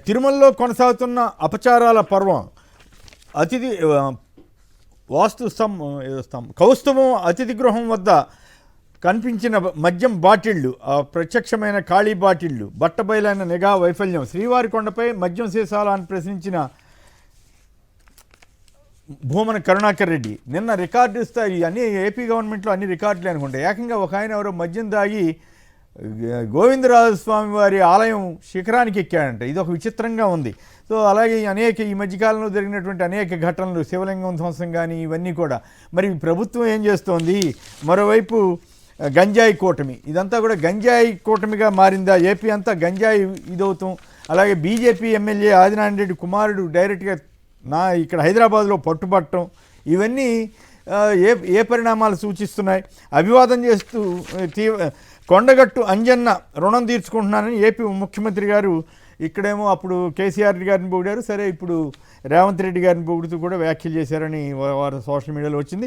తిరుమలలో కొనసాగుతున్న అపచారాల పర్వం అతిథి వాస్తు కౌస్తుభం అతిథి గృహం వద్ద కనిపించిన మద్యం బాటిళ్లు, ప్రత్యక్షమైన ఖాళీ బాటిళ్లు, బట్టబయలైన నిఘా వైఫల్యం, శ్రీవారి కొండపై మద్యం సీసాలు అని ప్రశ్నించిన భూమన కరుణాకర్ రెడ్డి నిన్న రికార్డు స్థాయి అన్ని ఏపీ గవర్నమెంట్లో అన్ని రికార్డులే అనుకుంటే ఏకంగా ఒక ఆయన ఎవరో మద్యం దాగి గోవిందరాజస్వామి వారి ఆలయం శిఖరానికి ఎక్కాడంట. ఇది ఒక విచిత్రంగా ఉంది. సో అలాగే ఈ మధ్యకాలంలో జరిగినటువంటి అనేక ఘటనలు, శివలింగం ధ్వంసం కానీ ఇవన్నీ కూడా మరి ప్రభుత్వం ఏం చేస్తోంది? మరోవైపు గంజాయి కూటమి, ఇదంతా కూడా గంజాయి కూటమిగా మారిందా? ఏపీ అంతా గంజాయి ఇదవుతాం. అలాగే బీజేపీ ఎమ్మెల్యే ఆదినారాయణ రెడ్డి కుమారుడు డైరెక్ట్గా ఇక్కడ హైదరాబాద్లో పట్టుబట్టడం, ఇవన్నీ ఏ పరిణామాలు సూచిస్తున్నాయి? అభివాదం చేస్తూ కొండగట్టు అంజన్న రుణం తీర్చుకుంటున్నానని ఏపీ ముఖ్యమంత్రి గారు ఇక్కడేమో అప్పుడు కేసీఆర్ గారిని పొగిడారు, సరే ఇప్పుడు రేవంత్ రెడ్డి గారిని పొగుడుతూ కూడా వ్యాఖ్యలు చేశారని వారు సోషల్ మీడియాలో వచ్చింది.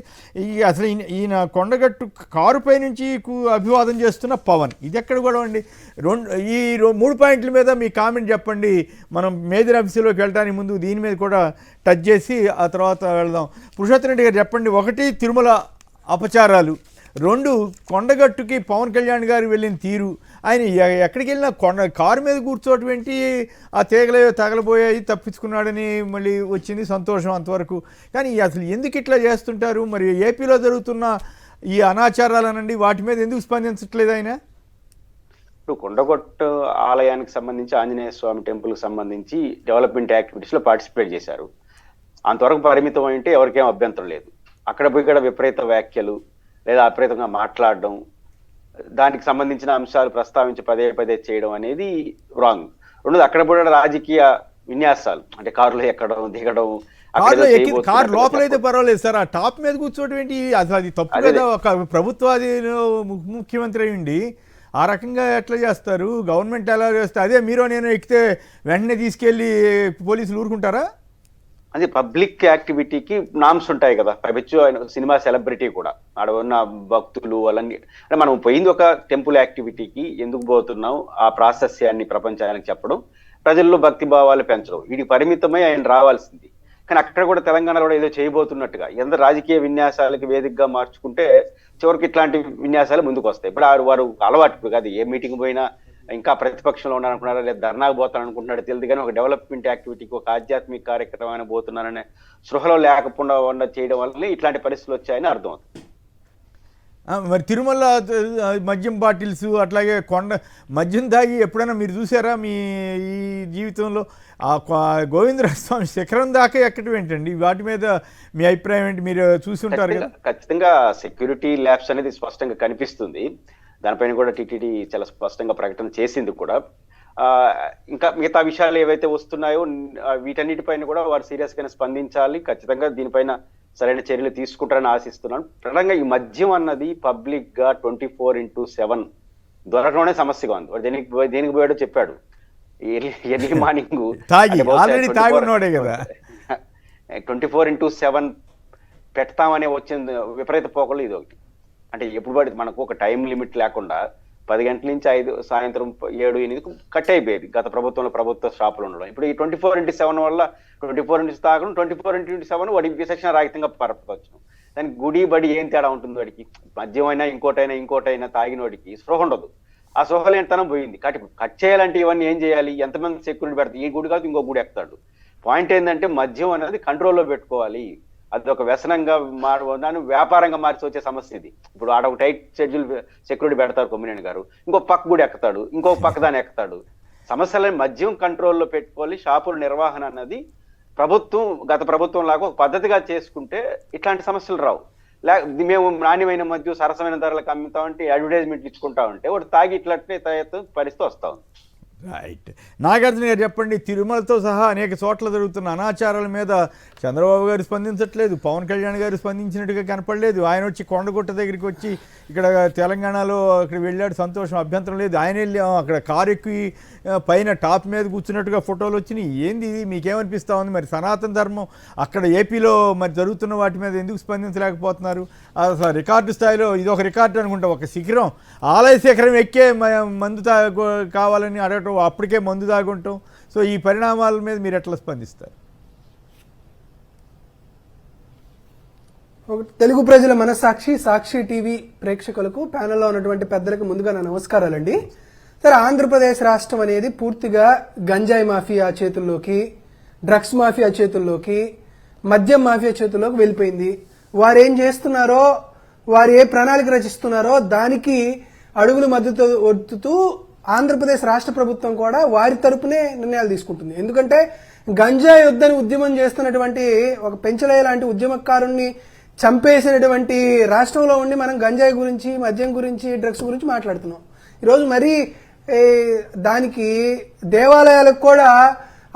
అసలు ఈయన కొండగట్టు కారుపై నుంచి అభివాదం చేస్తున్న పవన్, ఇది ఎక్కడ కూడా అండి? ఈ 3 పాయింట్ల మీద మీ కామెంట్ చెప్పండి. మనం మేజర్ ఆఫీసులోకి వెళ్ళడానికి ముందు దీని మీద కూడా టచ్ చేసి ఆ తర్వాత వెళ్దాం. పురుషోత్తమ రెడ్డి గారు చెప్పండి. 1 తిరుమల అపచారాలు, 2 కొండగట్టుకి పవన్ కళ్యాణ్ గారు వెళ్ళిన తీరు, ఆయన ఎక్కడికి వెళ్ళినా కారు మీద కూర్చోవటం ఏంటి, ఆ తీగలే తగలబోయాయి తప్పించుకున్నాడని మళ్ళీ వచ్చింది సంతోషం అంతవరకు. కానీ అసలు ఎందుకు ఇట్లా చేస్తుంటారు? మరి ఏపీలో జరుగుతున్న ఈ అనాచారాలనండి వాటి మీద ఎందుకు స్పందించట్లేదు ఆయన? ఇప్పుడు కొండగొట్టు ఆలయానికి సంబంధించి, ఆంజనేయ స్వామి టెంపుల్కి సంబంధించి డెవలప్మెంట్ యాక్టివిటీస్లో పార్టిసిపేట్ చేశారు. అంతవరకు పరిమితం అంటే ఎవరికేం అభ్యంతరం లేదు. అక్కడ పోయి కూడా విపరీత వ్యాఖ్యలు లేదా అప్రయత్నంగా మాట్లాడడం, దానికి సంబంధించిన అంశాలు ప్రస్తావించి పదే పదే చేయడం అనేది రాంగ్. 2 అక్కడ కూడా రాజకీయ విన్యాసాలు, అంటే కారులో ఎక్కడం దిగడం. కారు లోపలైతే పర్వాలేదు సార్, ఆ టాప్ మీద కూర్చోవడం ఏంటి? అసలు అది తప్పు కదా. ఒక ప్రభుత్వాది ముఖ్యమంత్రి అయ్యండి ఆ రకంగా ఎట్లా చేస్తారు? గవర్నమెంట్ ఎలా చేస్తారు? అదే మీరు నేను ఎక్కితే వెంటనే తీసుకెళ్ళి పోలీసులు ఊరుకుంటారా? అది పబ్లిక్ యాక్టివిటీకి నామ్స్ ఉంటాయి కదా. పైపెచ్చు ఆయన సినిమా సెలబ్రిటీ కూడా, ఆడ ఉన్న భక్తులు వాళ్ళని, అంటే మనం పోయింది ఒక టెంపుల్ యాక్టివిటీకి, ఎందుకు పోతున్నాం ఆ ప్రాశస్యాన్ని ప్రపంచానికి చెప్పడం, ప్రజల్లో భక్తి భావాలు పెంచడం, వీటికి పరిమితమై ఆయన రావాల్సింది. కానీ అక్కడ కూడా తెలంగాణలో కూడా ఏదో చేయబోతున్నట్టుగా ఎంత రాజకీయ విన్యాసాలకి వేదికగా మార్చుకుంటే చివరికి ఇట్లాంటి విన్యాసాలు ముందుకు వస్తాయి. ఇప్పుడు వారు అలవాటు కాదు, ఏ మీటింగ్ పోయినా ఇంకా ప్రతిపక్షంలో ఉన్నారనుకున్నారా, లేదా ధర్నాకు పోతాను అనుకుంటున్నాడు తెలియదు. కానీ ఒక డెవలప్మెంట్ యాక్టివిటీకి, ఒక ఆధ్యాత్మిక కార్యక్రమాన్ని పోతున్నారనే స్పృహలో లేకుండా చేయడం వల్లనే ఇట్లాంటి పరిస్థితులు వచ్చాయని అర్థమవుతుంది. మరి తిరుమల మద్యం బాటిల్స్, అట్లాగే మద్యం తాగి ఎప్పుడైనా మీరు చూసారా మీ ఈ జీవితంలో? గోవిందరాజస్వామి శిఖరం దాకా ఎక్కడం ఏంటండి? వాటి మీద మీ అభిప్రాయం ఏంటి? మీరు చూసి ఉంటారు కదా. ఖచ్చితంగా సెక్యూరిటీ ల్యాబ్స్ అనేది స్పష్టంగా కనిపిస్తుంది. దానిపైన కూడా టీటీడీ చాలా స్పష్టంగా ప్రకటన చేసింది కూడా. ఇంకా మిగతా విషయాలు ఏవైతే వస్తున్నాయో వీటన్నిటిపైన కూడా వారు సీరియస్ గానే స్పందించాలి. ఖచ్చితంగా దీనిపైన సరైన చర్యలు తీసుకుంటారని ఆశిస్తున్నాను. ప్రధానంగా ఈ మద్యం అన్నది పబ్లిక్ గా 24/7 దొరకడమే సమస్యగా ఉంది. వాడు దేనికి పోయాడో చెప్పాడు. ఎర్లీ మార్నింగ్ 24/7 పెడతామనే వచ్చింది విపరీత పోకలు ఇది ఒకటి. అంటే ఎప్పుడు పడితే మనకు ఒక టైం లిమిట్ లేకుండా 10 గంటల నుంచి 5 సాయంత్రం 7-8 కట్ అయిపోయేది గత ప్రభుత్వ షాపులు ఉండడం. ఇప్పుడు ఈ 24/7 వల్ల 24 తాగడం, 24/7 వాడి విశేషణ రాహితంగా పరపవచ్చు. దానికి గుడి బడి ఏం తేడా ఉంటుంది? వాడికి మద్యం అయినా ఇంకోటైనా తాగిన వాడికి స్పృహ ఉండదు. ఆ స్పృహలేనితనం పోయింది. కట్ చేయాలంటే ఇవన్నీ ఏం చేయాలి? ఎంతమంది సెక్యూరిటీ పెడతారు? ఈ గుడి కాదు ఇంకో గుడి ఎక్కుతాడు. పాయింట్ ఏంటంటే మద్యం అనేది కంట్రోల్లో పెట్టుకోవాలి. అది ఒక వ్యసనంగా దాన్ని వ్యాపారంగా మార్చి వచ్చే సమస్య ఇది. ఇప్పుడు ఆడ ఒక టైట్ షెడ్యూల్ సెక్యూరిటీ పెడతారు కొమ్మినేని గారు, ఇంకో పక్క గుడి ఎక్కుతాడు, ఇంకో పక్క దాన్ని ఎక్కుతాడు. సమస్యలని మద్యం కంట్రోల్లో పెట్టుకోవాలి. షాపుల నిర్వహణ అన్నది గత ప్రభుత్వం లాగా ఒక పద్ధతిగా చేసుకుంటే ఇట్లాంటి సమస్యలు రావు. మేము నాణ్యమైన మద్యం సరసమైన ధరలకు అమ్ముతామంటే అడ్వర్టైజ్మెంట్ ఇచ్చుకుంటా ఉంటే వాడు తాగి ఇట్లట్లే పరిస్థితి వస్తా ఉంది. రైట్. నాగార్జున గారు చెప్పండి. తిరుమలతో సహా అనేక చోట్ల జరుగుతున్న అనాచారాల మీద చంద్రబాబు గారు స్పందించట్లేదు, పవన్ కళ్యాణ్ గారు స్పందించినట్టుగా కనపడలేదు. ఆయన వచ్చి కొండగుట్ట దగ్గరికి వచ్చి ఇక్కడ తెలంగాణలో అక్కడ వెళ్ళాడు, సంతోషం, అభ్యంతరం లేదు. ఆయన వెళ్ళి అక్కడ కారు ఎక్కి పైన టాప్ మీద కూర్చున్నట్టుగా ఫోటోలు వచ్చినాయి. ఏంది ఇది? మీకేమనిపిస్తూ ఉంది? మరి సనాతన ధర్మం అక్కడ ఏపీలో మరి జరుగుతున్న వాటి మీద ఎందుకు స్పందించలేకపోతున్నారు? అసలు రికార్డు స్థాయిలో ఇది ఒక రికార్డు అనుకుంటా, ఒక శిఖరం, ఆలయ శిఖరం ఎక్కే మందు కావాలని అడగటం, ఉండటం, అప్పటికే మందు దాగుంటాం. సో ఈ పరిణామాల మీద మీరు ఎట్లా స్పందిస్తారు? తెలుగు ప్రజల మనసాక్షి, సాక్షి టీవీ ప్రేక్షకులకు, ప్యానెల్లో ఉన్నటువంటి పెద్దలకు ముందుగా నా నమస్కారాలండి. సరే, ఆంధ్రప్రదేశ్ రాష్ట్రం అనేది పూర్తిగా గంజాయి మాఫియా చేతుల్లోకి, డ్రగ్స్ మాఫియా చేతుల్లోకి, మద్యం మాఫియా చేతుల్లోకి వెళ్ళిపోయింది. వారు ఏం చేస్తున్నారో, వారు ఏ ప్రణాళిక రచిస్తున్నారో దానికి అడుగులు మద్దతు ఒత్తుతూ ఆంధ్రప్రదేశ్ రాష్ట్ర ప్రభుత్వం కూడా వారి తరపునే నిర్ణయాలు తీసుకుంటుంది. ఎందుకంటే గంజాయి వద్దని ఉద్యమం చేస్తున్నటువంటి ఒక పెంచలయ్య లాంటి ఉద్యమకారుణ్ణి చంపేసినటువంటి రాష్ట్రంలో ఉండి మనం గంజాయి గురించి, మద్యం గురించి, డ్రగ్స్ గురించి మాట్లాడుతున్నాం. ఈరోజు మరీ దానికి దేవాలయాలకు కూడా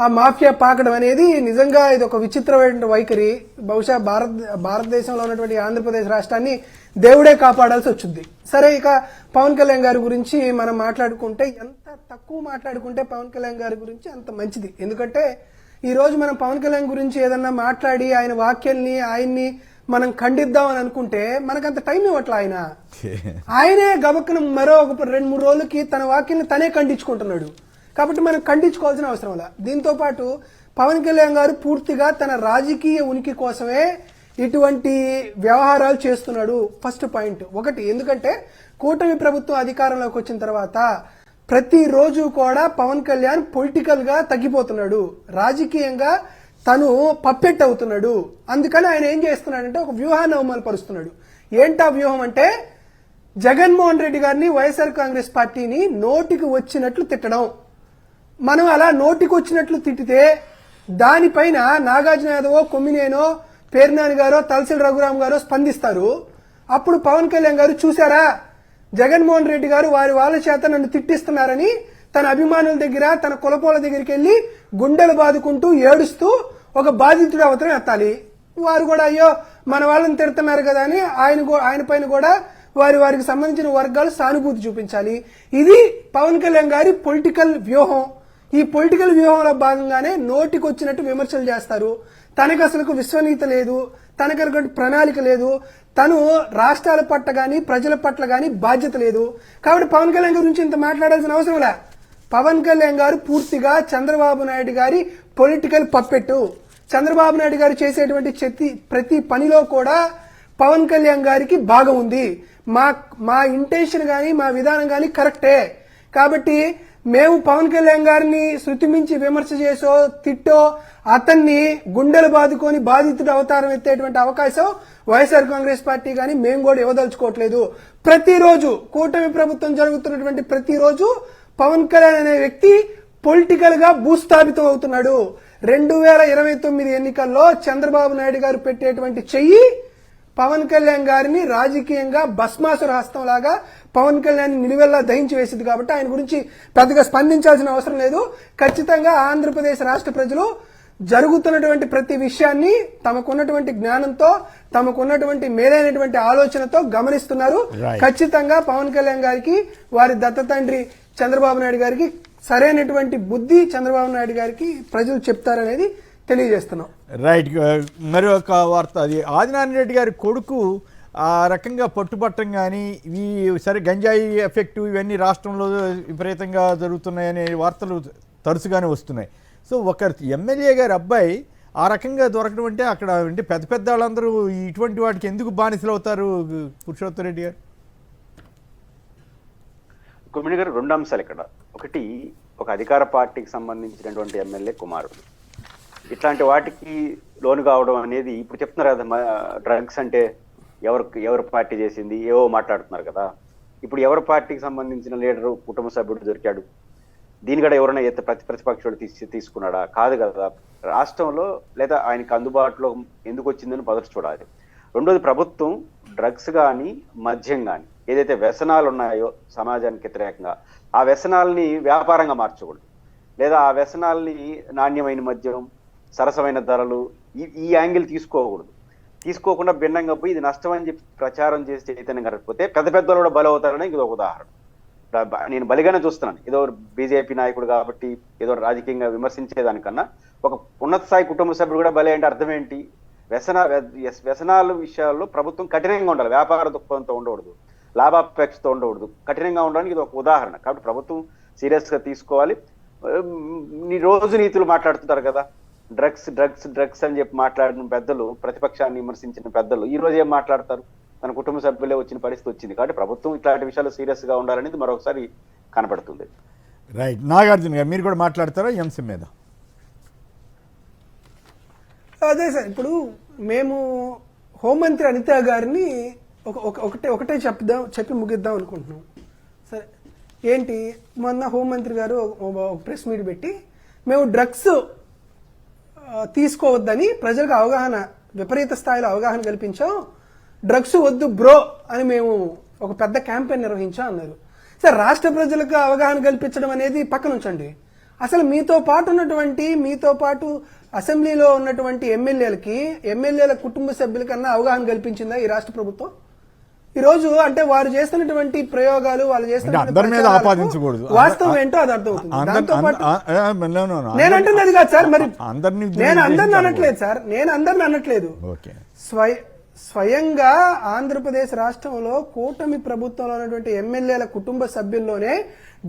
ఆ మాఫియా పాకడం అనేది నిజంగా ఇది ఒక విచిత్రమైన వైఖరి. బహుశా భారతదేశంలో ఉన్నటువంటి ఆంధ్రప్రదేశ్ రాష్ట్రాన్ని దేవుడే కాపాడాల్సి వచ్చింది. సరే, ఇక పవన్ కళ్యాణ్ గారి గురించి మనం మాట్లాడుకుంటే, ఎంత తక్కువ మాట్లాడుకుంటే పవన్ కళ్యాణ్ గారి గురించి అంత మంచిది. ఎందుకంటే ఈ రోజు మనం పవన్ కళ్యాణ్ గురించి ఏదన్నా మాట్లాడి ఆయన వాక్యాల్ని, ఆయన్ని మనం ఖండిద్దామని అనుకుంటే మనకంత టైం ఇవ్వట్ల. ఆయనే గబక్కన మరో ఒక 2-3 రోజులకి తన వాక్యాన్ని తనే ఖండించుకుంటున్నాడు. కాబట్టి మనం ఖండించుకోవాల్సిన అవసరం లేదు. దీంతో పాటు పవన్ కళ్యాణ్ గారు పూర్తిగా తన రాజకీయ ఉనికి కోసమే ఇటువంటి వ్యవహారాలు చేస్తున్నాడు. ఫస్ట్ పాయింట్ ఒకటి. ఎందుకంటే కూటమి ప్రభుత్వం అధికారంలోకి వచ్చిన తర్వాత ప్రతిరోజు కూడా పవన్ కళ్యాణ్ పొలిటికల్ గా తగ్గిపోతున్నాడు, రాజకీయంగా తను పప్పెట్ అవుతున్నాడు. అందుకని ఆయన ఏం చేస్తున్నాడంటే ఒక వ్యూహాన్ని అమలుపరుస్తున్నాడు. ఏంటా వ్యూహం అంటే జగన్మోహన్ రెడ్డి గారిని, వైఎస్ఆర్ కాంగ్రెస్ పార్టీని నోటికి వచ్చినట్లు తిట్టడం. మనం అలా నోటికి వచ్చినట్లు తిట్టితే దానిపైన నాగార్జున యాదవో, కొమ్మినేనో, పేర్నాని గారో, తలసిల్ రఘురామ్ గారో స్పందిస్తారు. అప్పుడు పవన్ కళ్యాణ్ గారు చూసారా, జగన్మోహన్ రెడ్డి గారు వారి వాళ్ళ చేత నన్ను తిట్టిస్తున్నారని తన అభిమానుల దగ్గర, తన కులపోల దగ్గరికి వెళ్లి గుండెలు బాదుకుంటూ ఏడుస్తూ ఒక బాధితుడు అవతరం ఎత్తాలి. వారు కూడా అయ్యో మన వాళ్ళని తిడుతున్నారు కదా అని ఆయన పైన కూడా వారికి సంబంధించిన వర్గాలు సానుభూతి చూపించాలి. ఇది పవన్ కళ్యాణ్ గారి పొలిటికల్ వ్యూహం. ఈ పొలిటికల్ వ్యూహంలో భాగంగానే నోటికి వచ్చినట్టు విమర్శలు చేస్తారు. తనకు అసలు విశ్వనీయత లేదు, తనకు ప్రణాళిక లేదు, తను రాష్ట్రాల పట్ల గాని, ప్రజల పట్ల గాని బాధ్యత లేదు. కాబట్టి పవన్ కళ్యాణ్ గురించి ఇంత మాట్లాడాల్సిన అవసరం లే. పవన్ కళ్యాణ్ గారు పూర్తిగా చంద్రబాబు నాయుడు గారి పొలిటికల్ పప్పెట్టు. చంద్రబాబు నాయుడు గారు చేసేటువంటి ప్రతి పనిలో కూడా పవన్ కళ్యాణ్ గారికి భాగం ఉంది. మా ఇంటెన్షన్ గాని, మా విధానం గాని కరెక్టే. కాబట్టి మేము పవన్ కళ్యాణ్ గారిని శృతి మించి విమర్శ చేసో, తిట్టో, అతన్ని గుండెలు బాదుకొని బాధితుడు అవతారం ఎత్తేటువంటి అవకాశం వైఎస్ఆర్ కాంగ్రెస్ పార్టీ గాని మేము కూడా ఇవ్వదలుచుకోవట్లేదు. ప్రతిరోజు కూటమి ప్రభుత్వం జరుగుతున్నటువంటి ప్రతిరోజు పవన్ కళ్యాణ్ అనే వ్యక్తి పొలిటికల్ గా భూస్థాపితం అవుతున్నాడు. 2029 ఎన్నికల్లో చంద్రబాబు నాయుడు గారు పెట్టేటువంటి చెయ్యి పవన్ కళ్యాణ్ గారిని రాజకీయంగా భస్మాసుర హస్తం లాగా పవన్ కళ్యాణ్ నిలువెల్లా దహించి వేసింది. కాబట్టి ఆయన గురించి పెద్దగా స్పందించాల్సిన అవసరం లేదు. ఖచ్చితంగా ఆంధ్రప్రదేశ్ రాష్ట్ర ప్రజలు జరుగుతున్నటువంటి ప్రతి విషయాన్ని తమకున్నటువంటి జ్ఞానంతో, తమకున్నటువంటి మేలైనటువంటి ఆలోచనతో గమనిస్తున్నారు. ఖచ్చితంగా పవన్ కళ్యాణ్ గారికి, వారి దత్త తండ్రి చంద్రబాబు నాయుడు గారికి సరైనటువంటి బుద్ధి చంద్రబాబు నాయుడు గారికి ప్రజలు చెప్తారనేది తెలియజేస్తున్నాం. రైట్. మరి ఒక వార్త, అది ఆదినారాయణ రెడ్డి గారి కొడుకు ఆ రకంగా పట్టుబట్టం కానీ, ఇవి సరే గంజాయి ఎఫెక్టు ఇవన్నీ రాష్ట్రంలో విపరీతంగా జరుగుతున్నాయనే వార్తలు తరచుగానే వస్తున్నాయి. సో ఒక ఎమ్మెల్యే గారి అబ్బాయి ఆ రకంగా దొరకడం అంటే అక్కడ అంటే పెద్ద పెద్ద వాళ్ళందరూ ఇటువంటి వాటికి ఎందుకు బానిసలు అవుతారు పురుషోత్తమ రెడ్డి గారు? కొమ్మిడి గారు, 2 అంశాలు ఇక్కడ. ఒకటి, ఒక అధికార పార్టీకి సంబంధించినటువంటి ఎమ్మెల్యే కుమారుడు ఇట్లాంటి వాటికి లోను కావడం అనేది, ఇప్పుడు చెప్తున్నారు కదా డ్రగ్స్ అంటే ఎవరు పార్టీ చేసింది ఏవో మాట్లాడుతున్నారు కదా. ఇప్పుడు ఎవరి పార్టీకి సంబంధించిన లీడరు, కుటుంబ సభ్యుడు దొరికాడు, దీని కూడా ఎవరైనా ప్రతిపక్షుడు తీసుకున్నాడా? కాదు కదా. రాష్ట్రంలో లేదా ఆయనకు అందుబాటులో ఎందుకు వచ్చిందని మొదటి చూడాలి. రెండోది, ప్రభుత్వం డ్రగ్స్ కానీ, మద్యం కానీ ఏదైతే వ్యసనాలు ఉన్నాయో సమాజానికి వ్యతిరేకంగా, ఆ వ్యసనాలని వ్యాపారంగా మార్చకూడదు. లేదా ఆ వ్యసనాల్ని నాణ్యమైన మద్యం, సరసమైన ధరలు, ఈ యాంగిల్ తీసుకోకుండా భిన్నంగా పోయి ఇది నష్టం అని చెప్పి ప్రచారం చేసి చైతన్యం కలగకపోతే పెద్ద పెద్దలు కూడా బలి అవుతారని ఇది ఒక ఉదాహరణ. నేను బలిగానే చూస్తున్నాను. ఏదో బీజేపీ నాయకుడు కాబట్టి ఏదో రాజకీయంగా విమర్శించేదానికన్నా ఒక ఉన్నత స్థాయి కుటుంబ సభ్యుడు కూడా బలి అంటే అర్థం ఏంటి? వ్యసనాల విషయాల్లో ప్రభుత్వం కఠినంగా ఉండాలి. వ్యాపార దృక్పథంతో ఉండకూడదు, లాభాపేక్షతో ఉండకూడదు, కఠినంగా ఉండడానికి ఇది ఒక ఉదాహరణ. కాబట్టి ప్రభుత్వం సీరియస్గా తీసుకోవాలి. రోజు నీతులు మాట్లాడుతుంటారు కదా, డ్రగ్స్ డ్రగ్స్ డ్రగ్స్ అని చెప్పి మాట్లాడిన పెద్దలు, ప్రతిపక్షాన్ని విమర్శించిన పెద్దలు ఈ రోజు ఏం మాట్లాడతారు? తన కుటుంబ సభ్యులే వచ్చిన పరిస్థితి వచ్చింది. కాబట్టి ప్రభుత్వం ఇట్లాంటి విషయాలు సీరియస్గా ఉండాలనేది మరొకసారి కనపడుతుంది. రైట్. నాగార్జున గారు మీరు కూడా మాట్లాడతారా ఈ అంశం మీద? అదే సార్, ఇప్పుడు మేము హోంమంత్రి అనిత గారిని ఒకటే చెప్పి ముగిద్దాం అనుకుంటున్నాం. సరే, ఏంటి మొన్న హోంమంత్రి గారు ఒక ప్రెస్ మీట్ పెట్టి మేము డ్రగ్స్ తీసుకోవద్దని ప్రజలకు విపరీత స్థాయిలో అవగాహన కల్పించాం, డ్రగ్స్ వద్దు బ్రో అని మేము ఒక పెద్ద క్యాంపెయిన్ నిర్వహించాం అన్నారు. సార్, రాష్ట్ర ప్రజలకు అవగాహన కల్పించడం అనేది పక్కన ఉంచండి. అసలు మీతో పాటు అసెంబ్లీలో ఉన్నటువంటి ఎమ్మెల్యేల కుటుంబ సభ్యుల కన్నా అవగాహన కల్పించిందా ఈ రాష్ట్ర ప్రభుత్వం? ఈ రోజు అంటే వారు చేస్తున్నటువంటి ప్రయోగాలు, వాళ్ళు ఆపాదించకూడదు, వాస్తవం ఏంటో అది అర్థమవుతుంది. దాంతో పాటు నేను అంటున్నది కాదు సార్, మరి నేను అందరిని అనట్లేదు. స్వయంగా ఆంధ్రప్రదేశ్ రాష్ట్రంలో కూటమి ప్రభుత్వంలో ఉన్నటువంటి ఎమ్మెల్యేల కుటుంబ సభ్యుల్లోనే